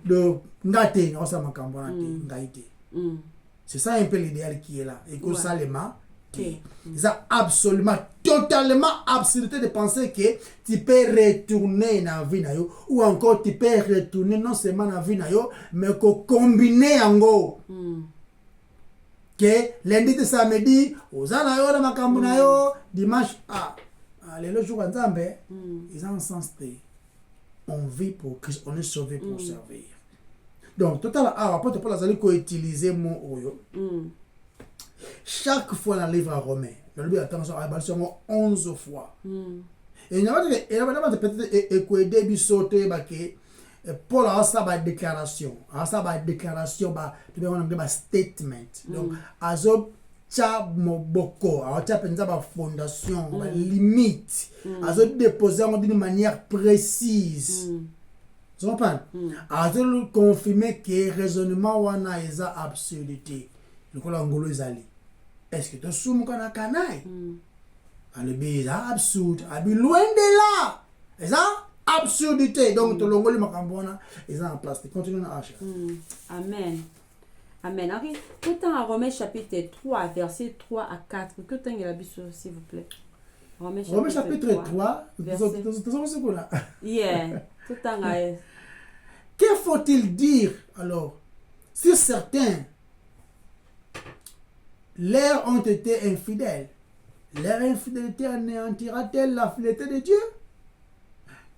Donc, ngate, on s'en vacambona. C'est ça un peu l'idéal qui est là. Et que ça les mains. C'est absolument, totalement absurdité de penser que tu peux retourner dans la vie ou encore tu peux retourner non seulement dans la vie mais que combiner en gros. Que lundi de samedi, aux anayo na makambu na yo, dimanche le jour en Zambé, ils ont un sens de on vit pour Christ, on est sauvé pour servir. Donc total apôtre Paul a ko utiliser mon oyo. Chaque fois dans le livre à Romain, le livre attention à 11 fois. Et il y a peut-être écouté bisoté que Paul a sa déclaration, tu veux un statement. Donc azo cha moboko, a cha penza ba fondation, ba limite, azo déposer d'une manière précise. Tu comprends? Azo confirmer que raisonnement wana eza absurdité. Le kola ngolo ezali. Est-ce que tu soumes qu'on a canaille? Le bise absurde. Loin de là. C'est ça? Absurdité. Donc, tu l'as ngolo makambona. Ils ont en place. Continue à acheter. Amen. Amen. Ok. Tout le temps à Romains chapitre 3, verset 3 à 4. Que temps il y a l'habitude, s'il vous plaît? Romains chapitre 3. Verset. Yeah. Tout le temps à... Que faut-il dire alors? Si certains leurs ont été infidèles, leur infidélité anéantira-t-elle la fidélité de Dieu?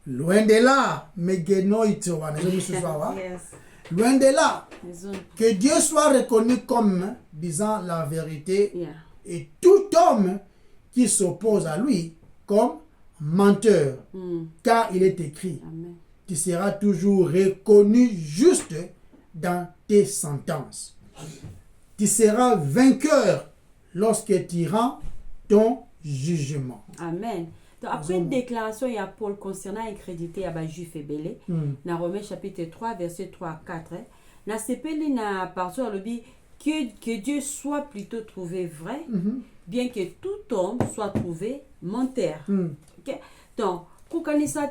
Loin de là, mais loin de là, que Dieu soit reconnu comme disant la vérité et tout homme qui s'oppose à lui comme menteur, car il est écrit, tu seras toujours reconnu juste dans tes sentences. Tu seras vainqueur lorsque tu rends ton jugement. Amen. Donc, après une déclaration, il y a Paul concernant incrédité à Juif et Belé, dans Romains chapitre 3, verset 3 à 4. Dans ce pays, na partout à l'objet que Dieu soit plutôt trouvé vrai, bien que tout homme soit trouvé menteur. Okay? Donc, kukanisa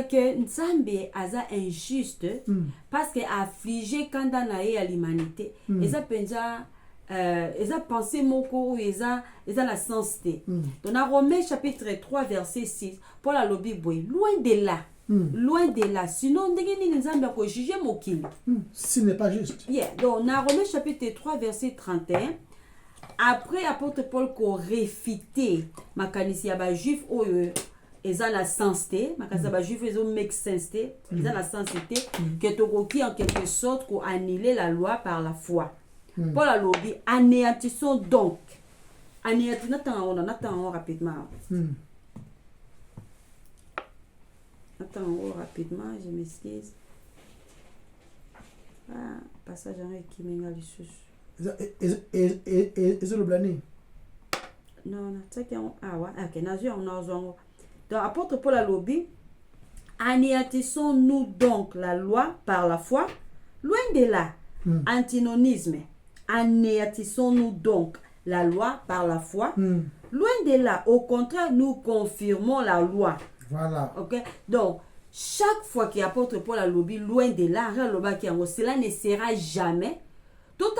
que Nzambe aza injuste parce que affligé quand dans à l'humanité et ça pensa pensé moko eza la sensité. Donc dans Romains chapitre 3 verset 6 Paul a lobi boy loin de là sinon ndenge ni Nzambe ko juger mokili ce n'est pas juste. Donc dans Romains chapitre 3 verset 31 après apôtre Paul ko réfuter makanisi ya ba juif oyo ils ont la sensité, mais juif ils ont make sense, ils ont la sensité que tu en quelque sorte pour annuler la loi par la foi. Paul a lobby anéantissons donc. Anéantissons rapidement. attends, rapidement, je m'excuse. Ah, passage qui m'a Et le blâner. Non, c'est que ah ouais, ok, donc apôtre Paul a lobby, anéantissons-nous donc la loi par la foi, loin de là, antinonisme, anéantissons-nous donc la loi par la foi, loin de là, au contraire, nous confirmons la loi. Voilà. Ok, donc chaque fois qu'apôtre Paul a lobby, loin de là, cela ne sera jamais. Tout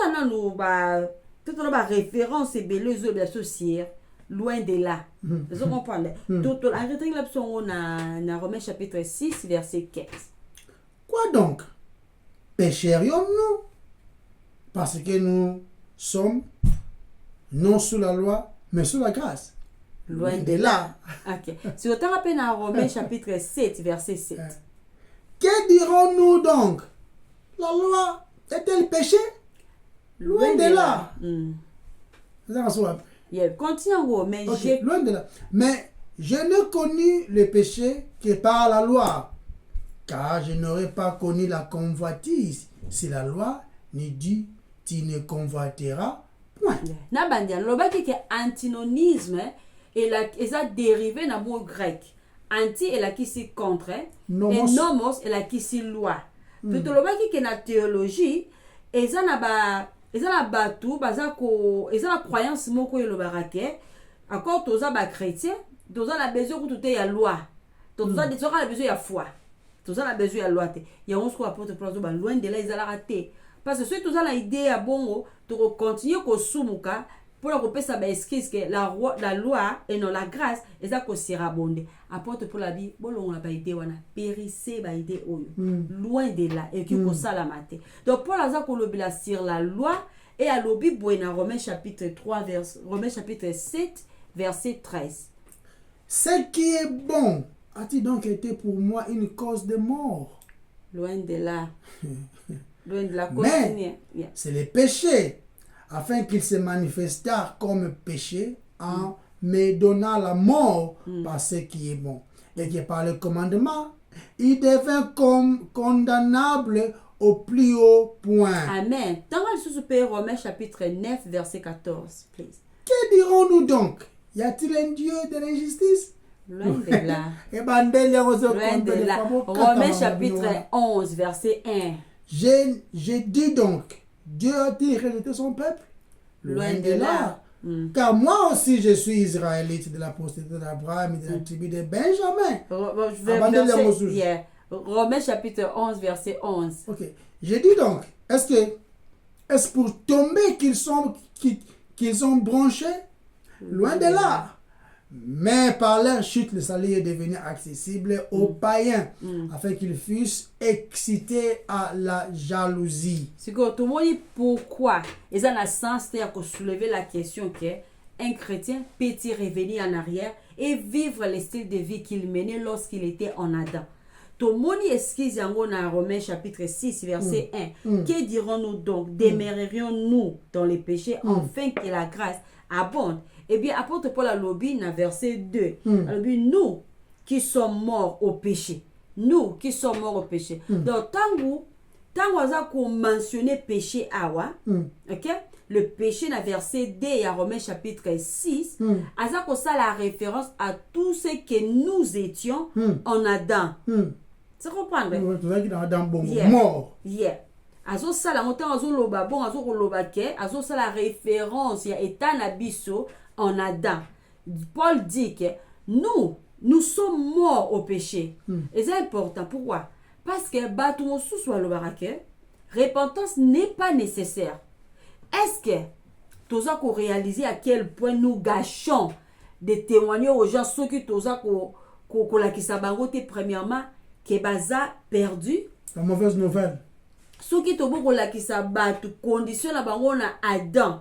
en a référence et belleuse de associer loin de là. Vous comprenez? Tout en arrêtez l'option na Romains chapitre 6 verset 15. Quoi donc? Pécherions-nous? Parce que nous sommes non sous la loi, mais sous la grâce. Loin de là. Ok. Si on te rappelle dans Romains chapitre 7 verset 7. Que dirons-nous donc? La loi est-elle péché? Loin de là. Continue, mais okay, loin de là. Mais je ne connu le péché que par la loi, car je n'aurais pas connu la convoitise si la loi ne dit tu ne convoiteras point. Nabandia, l'obaki que antinonisme et ça dérivé d'un mot grec. Anti est la qui s'y contre et nomos est la qui s'y loi. Plutôt l'obaki que la théologie et ça n'a pas batu bazako eza la croyance moko elobaka encore toza ba chrétien toza la besoin ko tout ya loi toza la besoin ya foi toza la besoin ya loi te ya on se apporte place ba loin de là ezala raté parce que si toza la idée ya bongo to continuer ko sumuka pour la pesa ba excuse que la loi et non la grâce eza ko sirabonde apporte pour la vie bolonga ba idée wana périssé ba idée oyo loin de là et qui ko sala maté donc pour la za ko lobila sur la loi et à lobi buena Romains chapitre 3 Romains chapitre 7 verset 13. Ce qui est bon a-t-il donc été pour moi une cause de mort? Loin de là. Loin de la mais c'est le péché afin qu'il se manifestât comme péché en me donnant la mort par ce qui est bon. Et que par le commandement, il devint condamnable au plus haut point. Amen. Dans le Père Romains chapitre 9, verset 14, please. Que dirons-nous donc? Y a-t-il un Dieu de l'injustice? Loin de là. Loin de là. Romains chapitre 11, verset 1. Je dis donc, Dieu a-t-il rejeté son peuple? Loin de là. Car moi aussi je suis israélite de la postérité d'Abraham et de la tribu de Benjamin. Romains chapitre 11, verset 11. Ok. Je dis donc, est-ce pour tomber qu'ils ont branché? Loin de là. Mais par leur chute, le salut est devenu accessible aux païens, afin qu'ils fussent excités à la jalousie. C'est que tout le monde dit pourquoi. Et ça a le sens de soulever la question qu'un chrétien peut-il revenir en arrière et vivre le style de vie qu'il menait lorsqu'il était en Adam. Tout le monde excuse dans Romains chapitre 6, verset 1. Que dirons-nous donc? Demeurerions-nous dans les péchés afin que la grâce abonde? Eh bien, apôtre Paul a lobby dans verset 2. Nous qui sommes morts au péché. Nous qui sommes morts au péché. Donc, tant qu'on mentionne péché awa, ok? Le péché dans verset 2 et à Romains chapitre 6, ça la référence à tout ce que nous étions en Adam. Tu comprends? Mort. Yeah. Azo sala montant azo loba bon azo loba ke azo sala référence ya état na biso en Adam. Paul dit que nous sommes morts au péché. Et c'est important. Pourquoi? Parce que batumo sous le barake, repentance n'est pas nécessaire. Est-ce que tu as réalisé à quel point nous gâchons de témoigner aux gens ceux qui la qui s'abangote premièrement que baza perdu? La mauvaise nouvelle. Ceux qui ont la qui s'abattu condition la bango na Adam.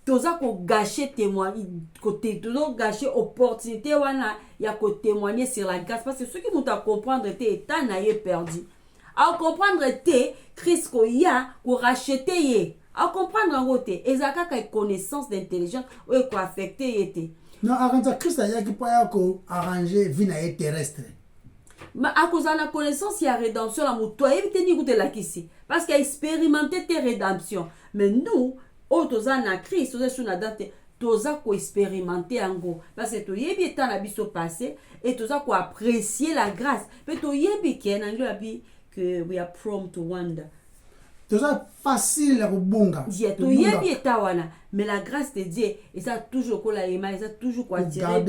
Toza ko gâcher témoigner côté toza gâcher opportunité wana ya ko témoigner sur la grâce parce que ceux qui vont à comprendre te état na yé perdu à comprendre te Christ ko ya ko racheter yé à comprendre en côté ezaka ka connaissance d'intelligence ou ko affecter yé te non arrangez Christ ya qui peut ko arranger vie na terrestre à cause de la connaissance, il y a rédemption, la moutoua, et tu dis la ici. Parce qu'il a expérimenté tes rédemptions. Mais nous, autres en Christ, nous sommes dans tous ko expérimenter en go parce que to yebi temps na biso passé et tous ko apprécier la grâce mais to yebi que en anglais abi que we are prone to wonder tout ça facile à bunga to yebi tawana mais la grâce de Dieu et ça toujours ko la ima et ça toujours ko attirer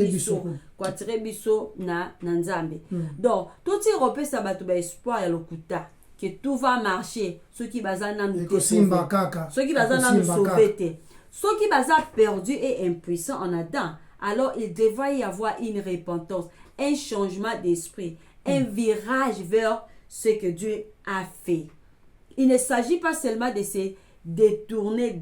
biso na nzambe donc tout ces repères ça ba to ba espoir ya lokuta que tout va marcher ceux qui bazana nous ceux qui bazana nous sauver. Ceux qui sont perdus et impuissants en Adam, alors il devrait y avoir une repentance, un changement d'esprit, un virage vers ce que Dieu a fait. Il ne s'agit pas seulement de se détourner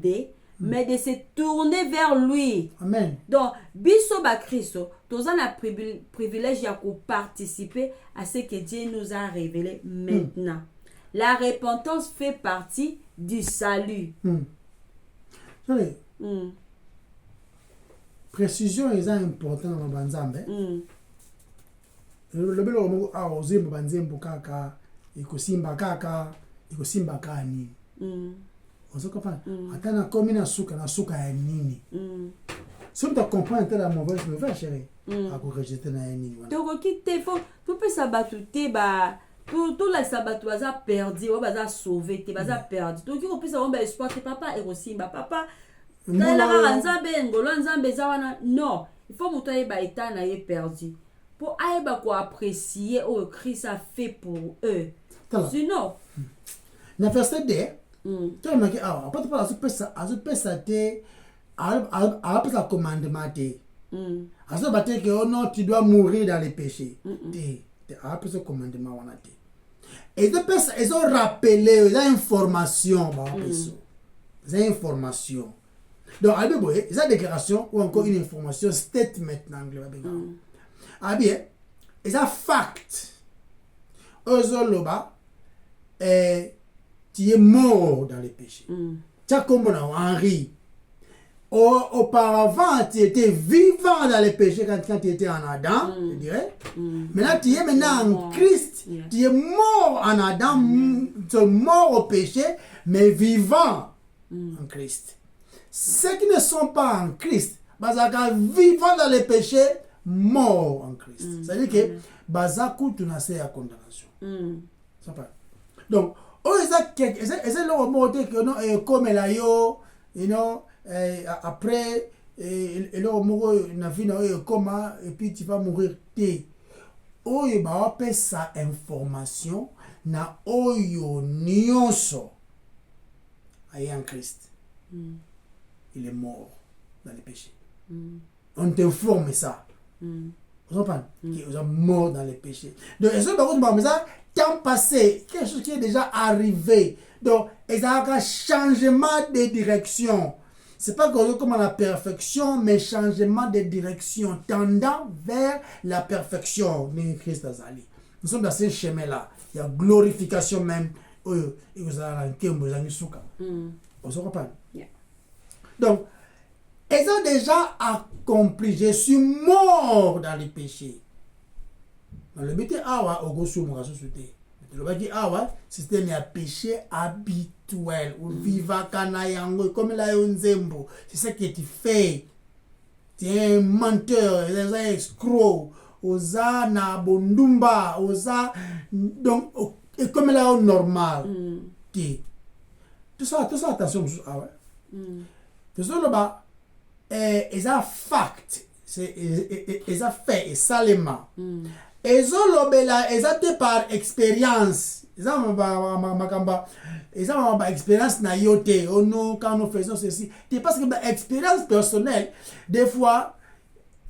mais de se tourner vers lui. Amen. Donc, biso ba Christo, tous on a privilège de participer à ce que Dieu nous a révélé maintenant. La repentance fait partie du salut. Précision est importante dans le banzambe. Le belo mo a ozembo banzembo kaka ikosimba kaka ikosimba kani. On comprend. Atana komi na suka ya nini. Si on te comprend la mauvaise chérie. A ko rejeter na nini. Donc quitter faut tout peut s'abattre ba tout la sabato baza perdu ou baza sauvé te baza perdu. Donc on peut savoir ba espoir papa et aussi papa non, il faut que tu aies perdu. Pour apprécier ce que Christ a fait pour eux. Sinon, dans le verset 2, tu as dit, tu dois mourir dans les péchés. Ce commandement. Et ils ont rappelé les informations. Les informations. Donc, il y a une déclaration ou encore une information, statement en anglais. Ah bien, il y a fact. Tu es mort dans les péchés. Tu as comme Henri. Auparavant, tu étais vivant dans les péchés quand tu étais en Adam, je dirais. Maintenant, tu es en Christ. Tu es mort en Adam, tu es mort au péché, mais vivant en Christ. Ceux qui ne sont pas en Christ, vivant dans les péchés, morts en Christ. C'est-à-dire que bazaku tunase ya condamnation. Donc, c'est le mot que comme la yo, après le mot na vie na coma et puis tu vas mourir té. Oyo ba pa sa information na oyo nyonso ay en Christ. Il est mort dans les péchés. On t'informe ça. Vous comprenez? Il est mort dans les péchés. Donc, ça, temps passé, quelque chose qui est déjà arrivé. Donc, il y a un changement de direction. Ce n'est pas comme la perfection, mais changement de direction tendant vers la perfection de Christ Azali. Nous sommes dans ce chemin-là. Il y a glorification même. Vous comprenez? Donc, ils ont déjà accompli. Je suis mort dans les péchés. Le but est awa ogosu mukasosute. Le baki awa système ya péché habituel ou viva kana yango comme la yonzembo. C'est ça que tu fais. Tu es un menteur, tu es un escroc, oza na bondumba, oza donc et comme la normal. Tout ça attention awa. Tout ça là-bas, ils ont fact, ils ont fait, et salement. Ils ont été par expérience. Ils ont expérience na yote. Oh non, quand nous faisons ceci. C'est parce que l'expérience personnelle, des fois,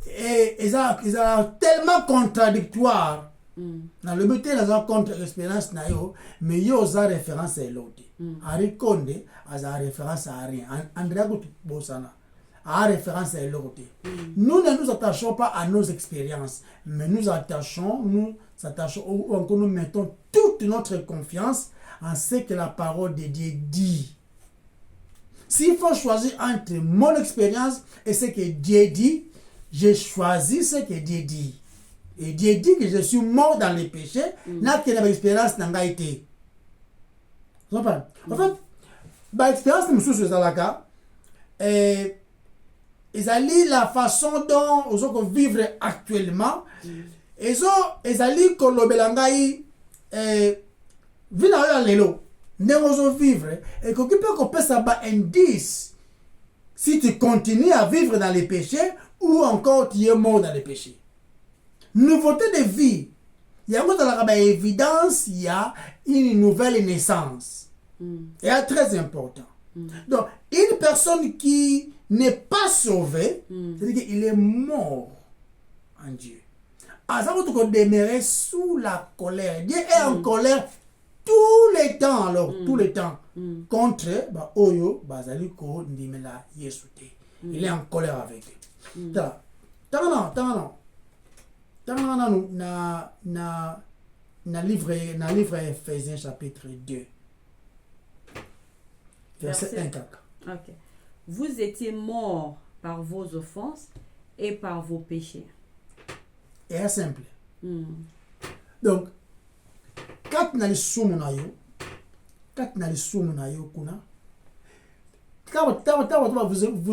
ils ont tellement contradictoire. Dans le but, ils ont contre-expérience na yo, mais ils ont référence à l'autre. Ari Konde a référence à rien. Andrea Bossana a référence à l'autre. Nous ne nous attachons pas à nos expériences, mais nous mettons toute notre confiance en ce que la parole de Dieu dit. S'il faut choisir entre mon expérience et ce que Dieu dit, je choisis ce que Dieu dit. Et Dieu dit que je suis mort dans les péchés, n'a qu'une expérience n'a pas été. Vous comprenez? En fait, l'expérience de M. Zalaka, ils allaient la façon dont ils vivent actuellement, ils allaient kolobelangai vina lelo n'engozo vivre et qu'on peut ça ba indice si tu continues à vivre dans les péchés ou encore tu es mort dans les péchés. Nouveauté de vie, il y a une évidence, il y a une nouvelle naissance. Et c'est très important. Donc, une personne qui n'est pas sauvée, c'est-à-dire qu'il est mort en Dieu. À ça, vous demeurez sous la colère. Dieu est en colère tous les temps, alors, tous les temps, contre Oyo, Bazaliko, Ndimela, Yesute. Il est en colère avec eux. Na livre Ephésiens chapitre 2. Verset 1 4. Ok. Vous étiez morts par vos offenses et par vos péchés. Et c'est simple. Donc, quand vous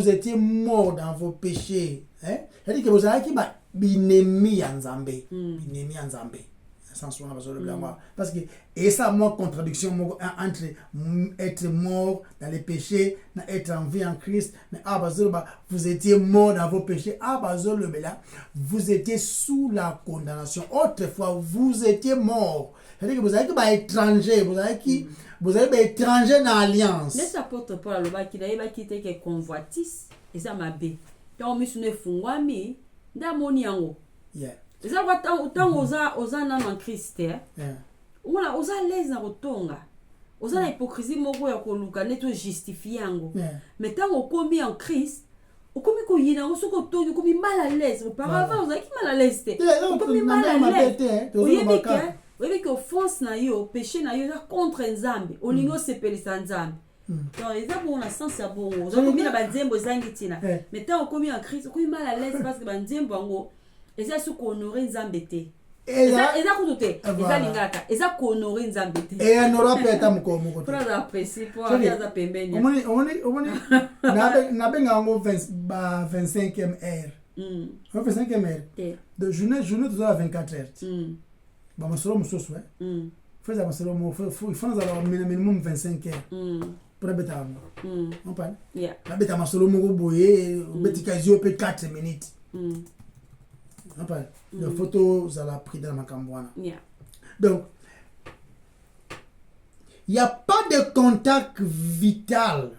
étiez mort dans vos péchés, c'est-à-dire que vous avez qui binemi en Zambé. Binemi en Zambé. Parce que, et ça, moi, contradiction entre être mort dans les péchés, être en vie en Christ, mais vous étiez mort dans vos péchés, vous étiez sous la condamnation. Autrefois, vous étiez mort. C'est-à-dire que vous avez été étranger, vous avez été étranger dans l'alliance. Les apôtres Paul a quitté que convoitise, et ça m'a bé. Donc, je suis fungwami, d'amoni yango. Yeah. Eza autant oza na en Christ ona oza l'aise na kotonga oza na hypocrisie moko ya koluka neto justifier yango mais tant okomi en Christ okomi ko yina osoko otongi okomi mal à l'aise auparavant oza ki mal à l'aise te okomi mal à l'aise oyebi ke offense na yo péché na yo eza contre Nzambe olingo sepelisa Nzambe donc eza bon na sens ya bongo oza komi na banzembo ezangi tina mais tant okomi en Christ okomi mal à l'aise parce que banzembo yango eza su honorer Nzambe te eza kutu te eza lingaka eza honorer Nzambe te et honora peta moko pour la apprécier pour avoir pembeni omoni na benga ngo 25e heure 25e heure de journée tout à 24 heures ba masolo musoso faisait masolo mo faut ça minimum 25 heures pour beta on parle la beta masolo moko boye betika zio pe 4 minutes les photos à la prise dans ma cambouana. Donc, il n'y a pas de contact vital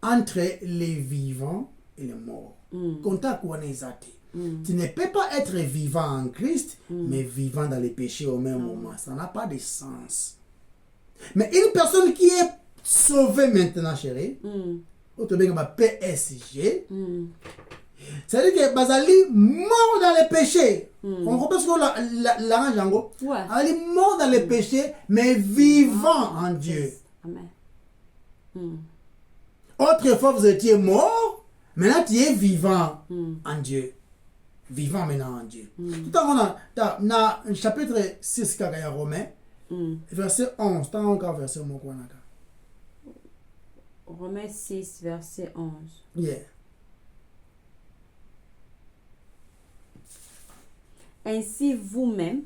entre les vivants et les morts. Contact où on est athée. Tu ne peux pas être vivant en Christ, mais vivant dans les péchés au même moment. Ça n'a pas de sens. Mais une personne qui est sauvée maintenant, chérie, PSG, c'est-à-dire que Bazali mort dans les péchés. On comprend ce que la Django. Elle est mort dans les péchés, mais vivant en Dieu. Amen. Autrefois, vous étiez mort, maintenant tu es vivant en Dieu. Vivant maintenant en Dieu. Tout à l'heure, on a un chapitre 6 qui est Romain, verset 11. Tant encore verset Romains 6, verset 11. Yeah. Ainsi vous-même,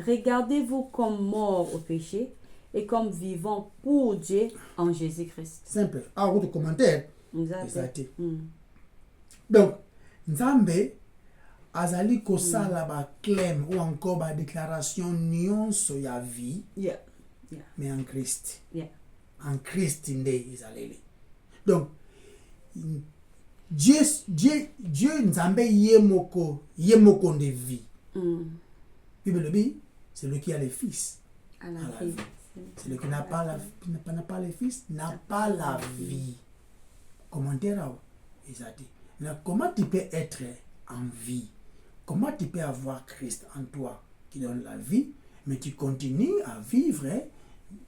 regardez-vous comme morts au péché et comme vivants pour Dieu en Jésus-Christ. Simple. À votre commentaire. Exact. Donc, Nzambe azali kosala ba claim ou encore ba déclaration nyonso ya vie. Mais en Christ. En Christ nde izaleli. Donc, Dieu Nzambe yemoko de vie. Bible dit, c'est celui qui a les fils à la vie. Celui qui n'a pas les fils n'a pas la vie. Commentaire exact. Comment tu peux être en vie? Comment tu peux avoir Christ en toi qui donne la vie, mais tu continues à vivre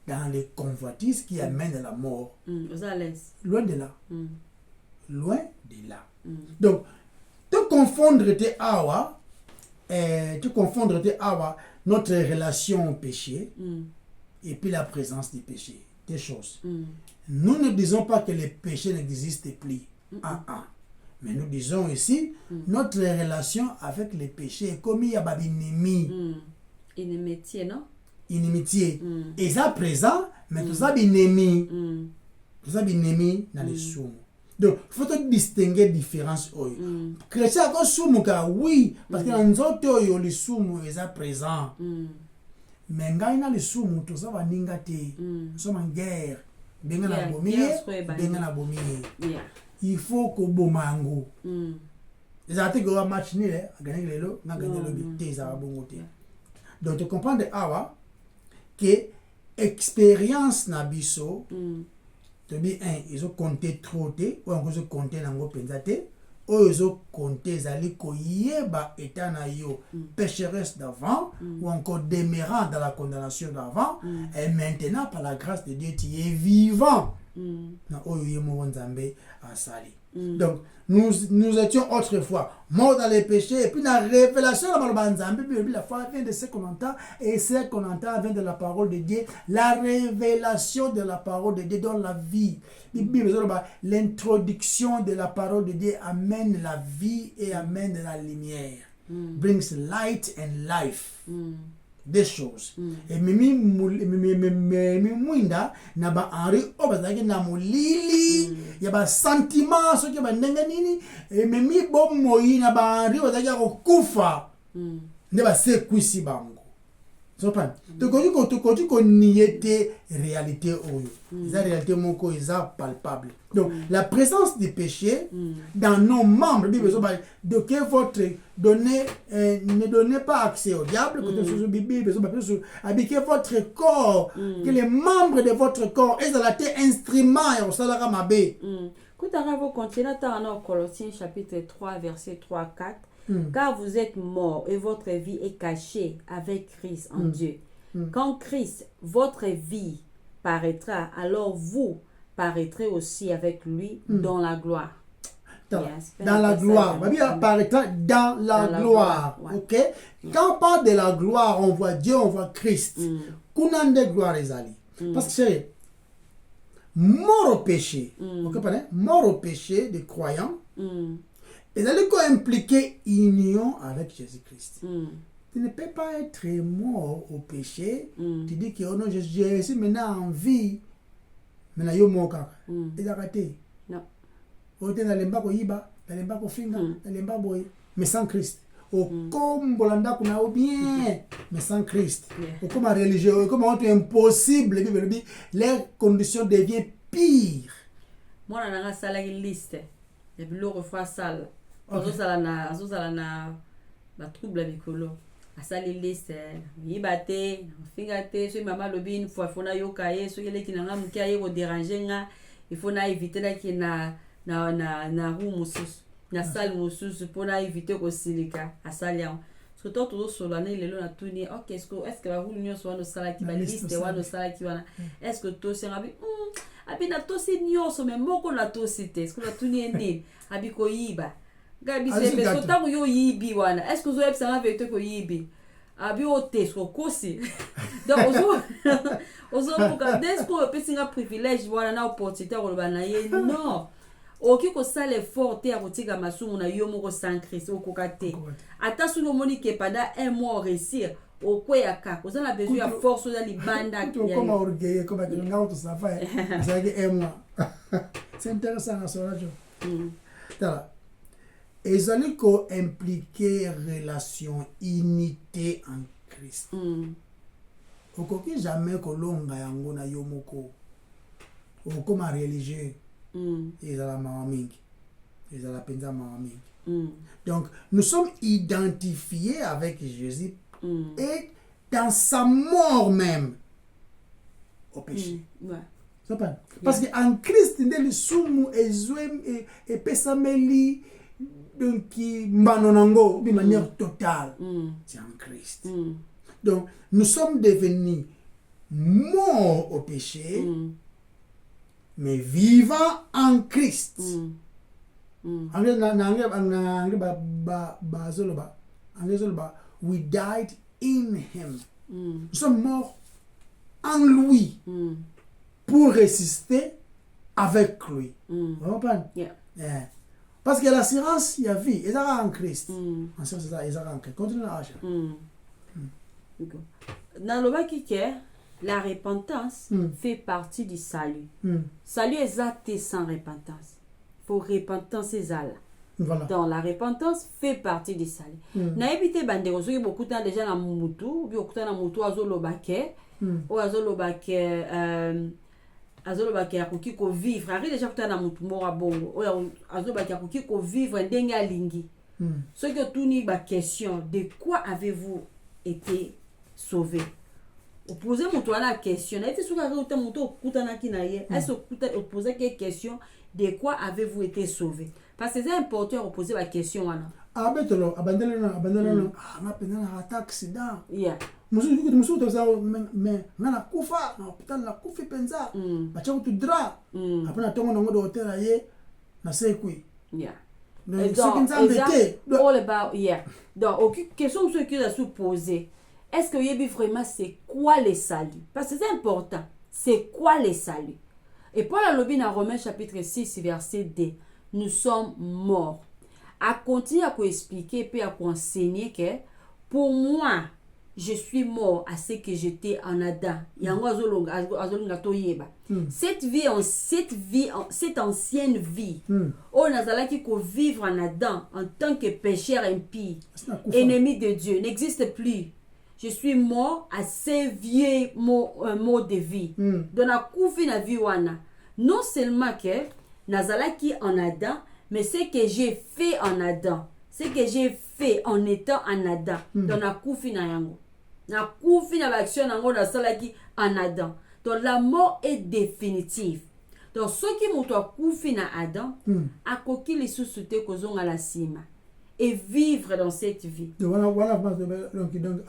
dans les convoitises qui amènent à la mort? Loin de là. Loin de là. Donc, te confondre tes awa tu confondre notre relation au péché et puis la présence du péché. Deux choses. Nous ne disons pas que le péché n'existe plus. Mais nous disons ici, notre relation avec le péché est comme il y a babinimi. Inimitié, non? Inimitié. Et ça présent, mais tout ça binemi. Tout ça binemi dans les soumous. Donc, il faut distinguer la différence. Chrétien, quand soumouka, oui, parce que dans les autres, les soumous, ils sont présents. Mais quand les soumous, tout ça va ningate. Nous sommes en guerre. Bien na bomie. Il faut que bomango. Les articles que match ni le, gagner le lot, na gagner le but, ça va bon côté. Donc tu comprends de awa que expérience na biso to bi ils ont compté trop té ou encore ils ont compté na ngo pensate ou ils ont compté zali ko yeba état na yo pécheresse d'avant ou encore demeurant dans la condamnation d'avant et maintenant par la grâce de Dieu tu es vivant na oyo yemo nzambe asali. Donc nous étions autrefois morts dans les péchés et puis la révélation de la foi vient de ce qu'on entend et ce qu'on entend vient de la parole de Dieu. La révélation de la parole de Dieu dans la vie. L'introduction de la parole de Dieu amène la vie et amène la lumière. Brings light and life. Des choses. Et mimi mwinda na ba henri obazaki na molili ya ba sentiment so ke ba ndenge nini et mimi bomoyi na ba henri obazaki ko kufa ne ba se kwisi bango. So pan to ko niete réalité oyo. La réalité moko est palpable. Donc la présence du péché dans nos membres, de que votre ne donnez pas accès au diable, que votre corps, que les membres de votre corps est dans la terre instrument et au salara mabé. Quand vous continuez dans Colossiens chapitre 3 verset 3-4, car vous êtes morts et votre vie est cachée avec Christ en Dieu. Quand Christ, votre vie, paraîtra, alors vous paraîtrez aussi avec lui dans la gloire. Dans la gloire. Babi apparaîtra dans la gloire. Ouais. Ok? Quand on parle de la gloire, on voit Dieu, on voit Christ. Kunande gloire ezali. Parce que c'est mort au péché. Vous comprenez? Mort au péché des croyants. Et ça impliquer union avec Jésus-Christ. Tu ne peux pas être mort au péché. Tu dis que oh non, je suis maintenant en vie. Maintenant, yo moka. Et arrêtez. Non. Au dans l'emba ko yiba, dans l'emba ko finga, dans l'emba boy, mais sans Christ. Au comme bolanda kuna au bien, mais sans Christ. Au comme religieux, comme on est impossible, les conditions deviennent pires. Moi, on a un salaire liste. Et puis, l'autre fois, salle. Azozala na ba trouble bikolo. Asali liste. Yibate, fingate, so mama lobi une fois fona yoka ye, so yele kinanga mukia ye ko déranger nga. Il faut na éviter la ki na room mususu. Na salle mususu pour na éviter ko silika. Asali ya. Surtout tout solane lelo na tuni. OK, est-ce que la room nyonso wana sala ki ba liste wana sala ki wana. Est-ce que to senga bi abi na to si nyonso mais moko na to cite. Est-ce que la tuni ende abi ko yiba. Gabi se beso tango yo yibi wana. Est-ce que vous avez ça avec toi ko yibi? Abi o tesko kosi. Donc ozo buka desko pesinga privilège wana na opportunité ko bana ye non. Oki ko sala effort te akotika masumu na yo moko sans Christ okokate. Ata suno moni ke pada un mois réussir au kweyaka. Vous avez besoin de force de libanda. Comment orgueil comme que nga tout ça fait. Ça que un mois. C'est intéressant à cela. Voilà. Et ça impliquer relation, unité en Christ. Okoki jamais kolonga yango na yomoko. Comme un religieux. Ils ont la mamaming. Ils ont la penza mamaming. Donc, nous sommes identifiés avec Jésus et dans sa mort même au péché. Parce qu'en Christ, il y a le sumu et pesameli. Donc, de manière totale, c'est en Christ. Donc, nous sommes devenus morts au péché, mais vivants en Christ. we died in him. Nous sommes morts en lui pour résister avec lui. Vous comprenez? Yeah. Parce que l'assurance, il y a vie. Il y a en Christ. En sens, il y a en Christ. Continue à agir. Dans le bas qui est, la repentance fait partie du salut. Salut est acté sans repentance. Il faut repentance et zala. Voilà. Donc la repentance fait partie du salut. Na évité bandero so beaucoup de temps déjà na mutu, ou beaucoup de temps na mutu azolobake, ou azolobake akoki ko vivre. Ari déjà kuta na mutu mora bongo, ou azolobake akoki ko vivre ndenge alingi. Ce que tout ni ba question de quoi avez-vous été sauvé? Opposer mutu la question. Na ifisuka kuta mutu kuta na kinaye. Est-ce que opposer quelle question de quoi avez-vous été sauvé? Parce que c'est important de poser la question. Ah, mais tu l'as abandonné. Ah, ma peine, un accident. Yeah. Monsieur, tu as mais la koufa, l'hôpital la koufi penza. Bah, tu as tout drap. Après, on a tombé dans l'hôtel ailleurs. Na c'est quoi? Yeah. Donc, ce qui nous a embêté. All about, yeah. Donc, aucune question ce que tu as posé. Est-ce que Yebi vraiment c'est quoi le salut? Parce que c'est important. C'est quoi le salut? Et Paul a lobby dans Romains chapitre 6, verset 2. Nous sommes morts. À continuer à expliquer puis à enseigner que pour moi, je suis mort à ce que j'étais en Adam. Cette ancienne vie, on a qui vivre en Adam en tant que pécheur impie, ennemi de Dieu, n'existe plus. Je suis mort à ces vieux mots de vie. Dans la koufi na vie wana. Non seulement que Nazalaki en Adam, mais ce que j'ai fait en Adam, ce que j'ai fait en étant en Adam, dans la koufi na yango. Na koufi na l'action nango na salaki en Adam. Donc la mort est définitive. Donc ceux qui m'ont koufi na Adam, a koki les sous-soutés kozong à la cima. Et vivre dans cette vie. Donc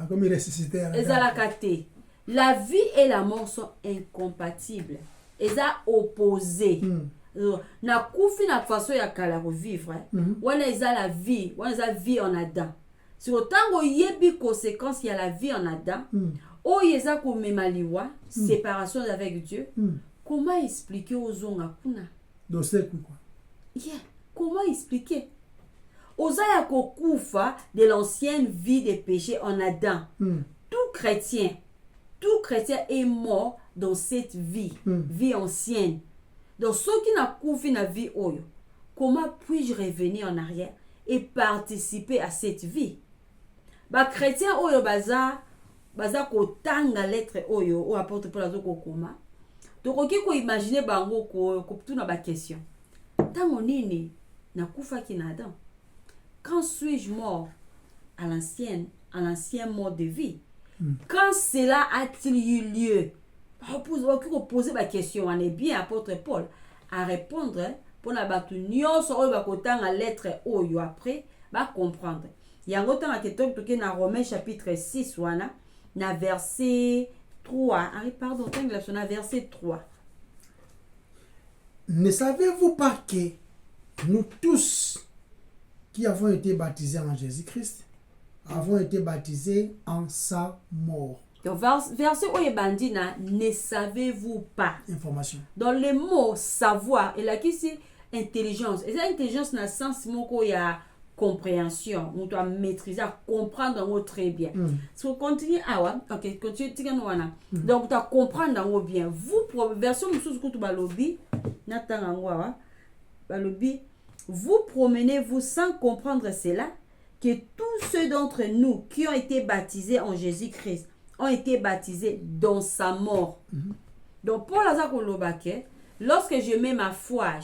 comme il ressuscité. La vie et la mort sont incompatibles. Ils sont opposés. Na koufi na façon ya kala vivre. Wana eza la vie, wana eza vie en Adam. Si autant yebi conséquence il y a la vie en Adam, o yeza ko memaliwa, séparation avec Dieu. Comment expliquer aux zonga kuna? Donc c'est quoi? Yeah, comment expliquer? Osaya kokufa de l'ancienne vie des péchés en Adam. Tout chrétien est mort dans cette vie, vie ancienne. Donc ceux qui n'ont koufi na vie oyo, comment puis-je revenir en arrière et participer à cette vie? Ba chrétien oyo baza ko tanga lettre oyo o apôtre Paul azoko koma. Donc ko imaginer bango ko tuna ba question. Tango nini na kufa ki na Adam? Quand suis-je mort à l'ancien mode de vie? Quand cela a-t-il eu lieu? On poser la question, on est bien apôtre Paul à répondre pour la batu nyonso oyo bakotanga lettre oyo après ba comprendre. Yango tanga ketok toke na Romains chapitre 6 wana na verset 3. Pardon, na verset 3. Ne savez-vous pas que nous tous qui avons été baptisés en Jésus-Christ, avons été baptisés en sa mort. Donc, verset Oyebandina, ne savez-vous pas? Information. Dans le mot savoir, et là qui c'est intelligence. Et cette intelligence dans le sens où il y a compréhension, on doit maîtriser, comprendre très bien. Si on continue, ok, continue, donc, on doit comprendre bien. Vous, version Balobi, Balobi, vous promenez-vous sans comprendre cela, que tous ceux d'entre nous qui ont été baptisés en Jésus-Christ ont été baptisés dans sa mort. Donc, pour la Zakolobake, lorsque je mets ma foi,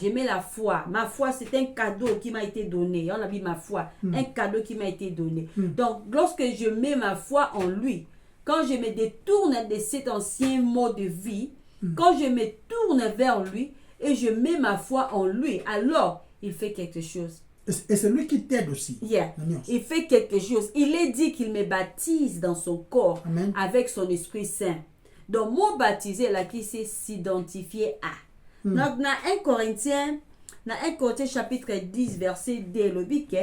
ma foi c'est un cadeau qui m'a été donné. On a dit ma foi, un cadeau qui m'a été donné. Donc, lorsque je mets ma foi en lui, quand je me détourne de cet ancien mode de vie, quand je me tourne vers lui et je mets ma foi en lui, alors il fait quelque chose. Et c'est lui qui t'aide aussi. Yeah. Il fait quelque chose. Il est dit qu'il me baptise dans son corps. Amen. Avec son Esprit Saint. Donc, mot baptisé, là, qui c'est s'identifier à. Donc, dans 1 Corinthiens chapitre 10, verset 2, le bique,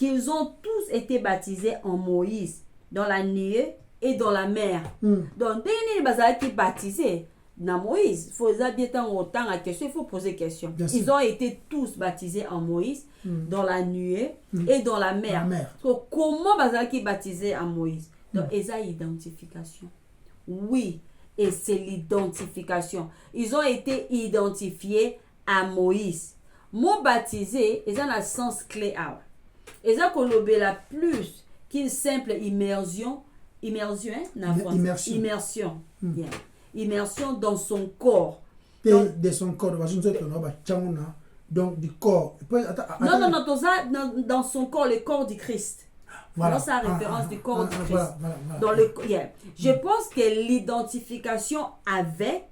qu'ils ont tous été baptisés en Moïse, dans la nuée et dans la mer. Donc, dès qu'ils sont baptisés dans Moïse, il faut bien autant la question, il faut poser question. Ils ont été tous baptisés en Moïse, dans la nuée et dans la mer. Donc, comment ils sont baptisés en Moïse? Donc, ils ont identification. Oui, et c'est l'identification. Ils ont été identifiés à Moïse. Mot baptisé, ils ont un sens clé. Ils ont la plus qu'une simple immersion. Immersion. Yeah. Immersion dans son corps. De son corps. Donc, du corps. Non, dans son corps, le corps du Christ. Voilà. Dans sa référence du corps du Christ. Voilà. Je pense que l'identification avec,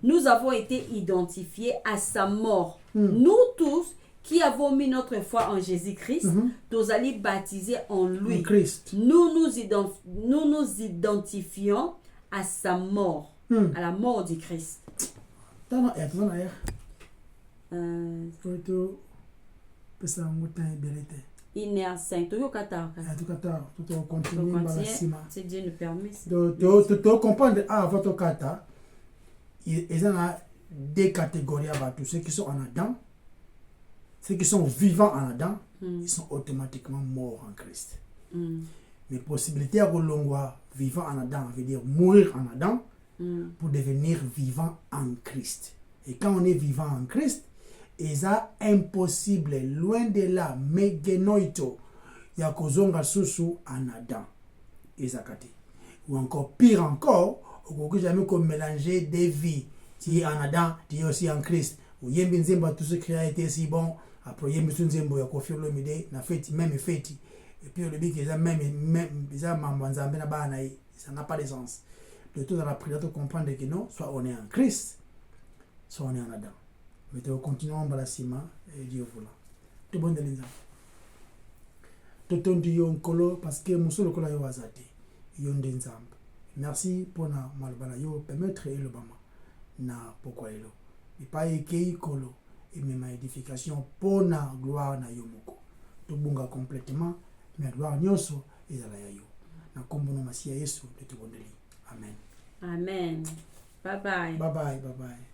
nous avons été identifiés à sa mort. Nous tous qui avons mis notre foi en Jésus-Christ, nous allons baptiser en lui. Nous nous identifions à sa mort, à la mort du Christ. Il est à 5. Tu si Dieu nous permet. Tu comprends votre kata. Il y a deux catégories à tous ceux qui sont en Adam. Ceux qui sont vivants en Adam, ils sont automatiquement morts en Christ. Mais possibilité à Golongwa vivant en Adam veut dire mourir en Adam pour devenir vivant en Christ. Et quand on est vivant en Christ, c'est impossible, loin de là, mais genoito, ya kozonga susu en Adam. Ou encore pire encore, on peut jamais mélanger des vies. Tu es en Adam, tu es aussi en Christ. Ou yembinzemba tout ce qui a été si bon. Après yembinzemba ya kofi le midi na fête même fête. Et puis le dit que ça même ça mambanzambe na bana ça n'a pas de sens. De tout dans la prière de comprendre que non, soit on est en Christ, soit on est en Adam. Mais tu continuons à la cima et Dieu voilà. Tout bon de l'instant. Tout yon kolo parce que muso lokola yo azate yon denzambe. Merci pour na malbana yo permettre le bama na pourquoi elo. Et pas ekei kolo et même édification pour na gloire na yo moko. Tout bunga complètement mais gloire nyonso ezala ya yo. Na kombo na masia Yesu de tout bondeli. Amen. Amen. Bye bye. Bye bye. Bye bye.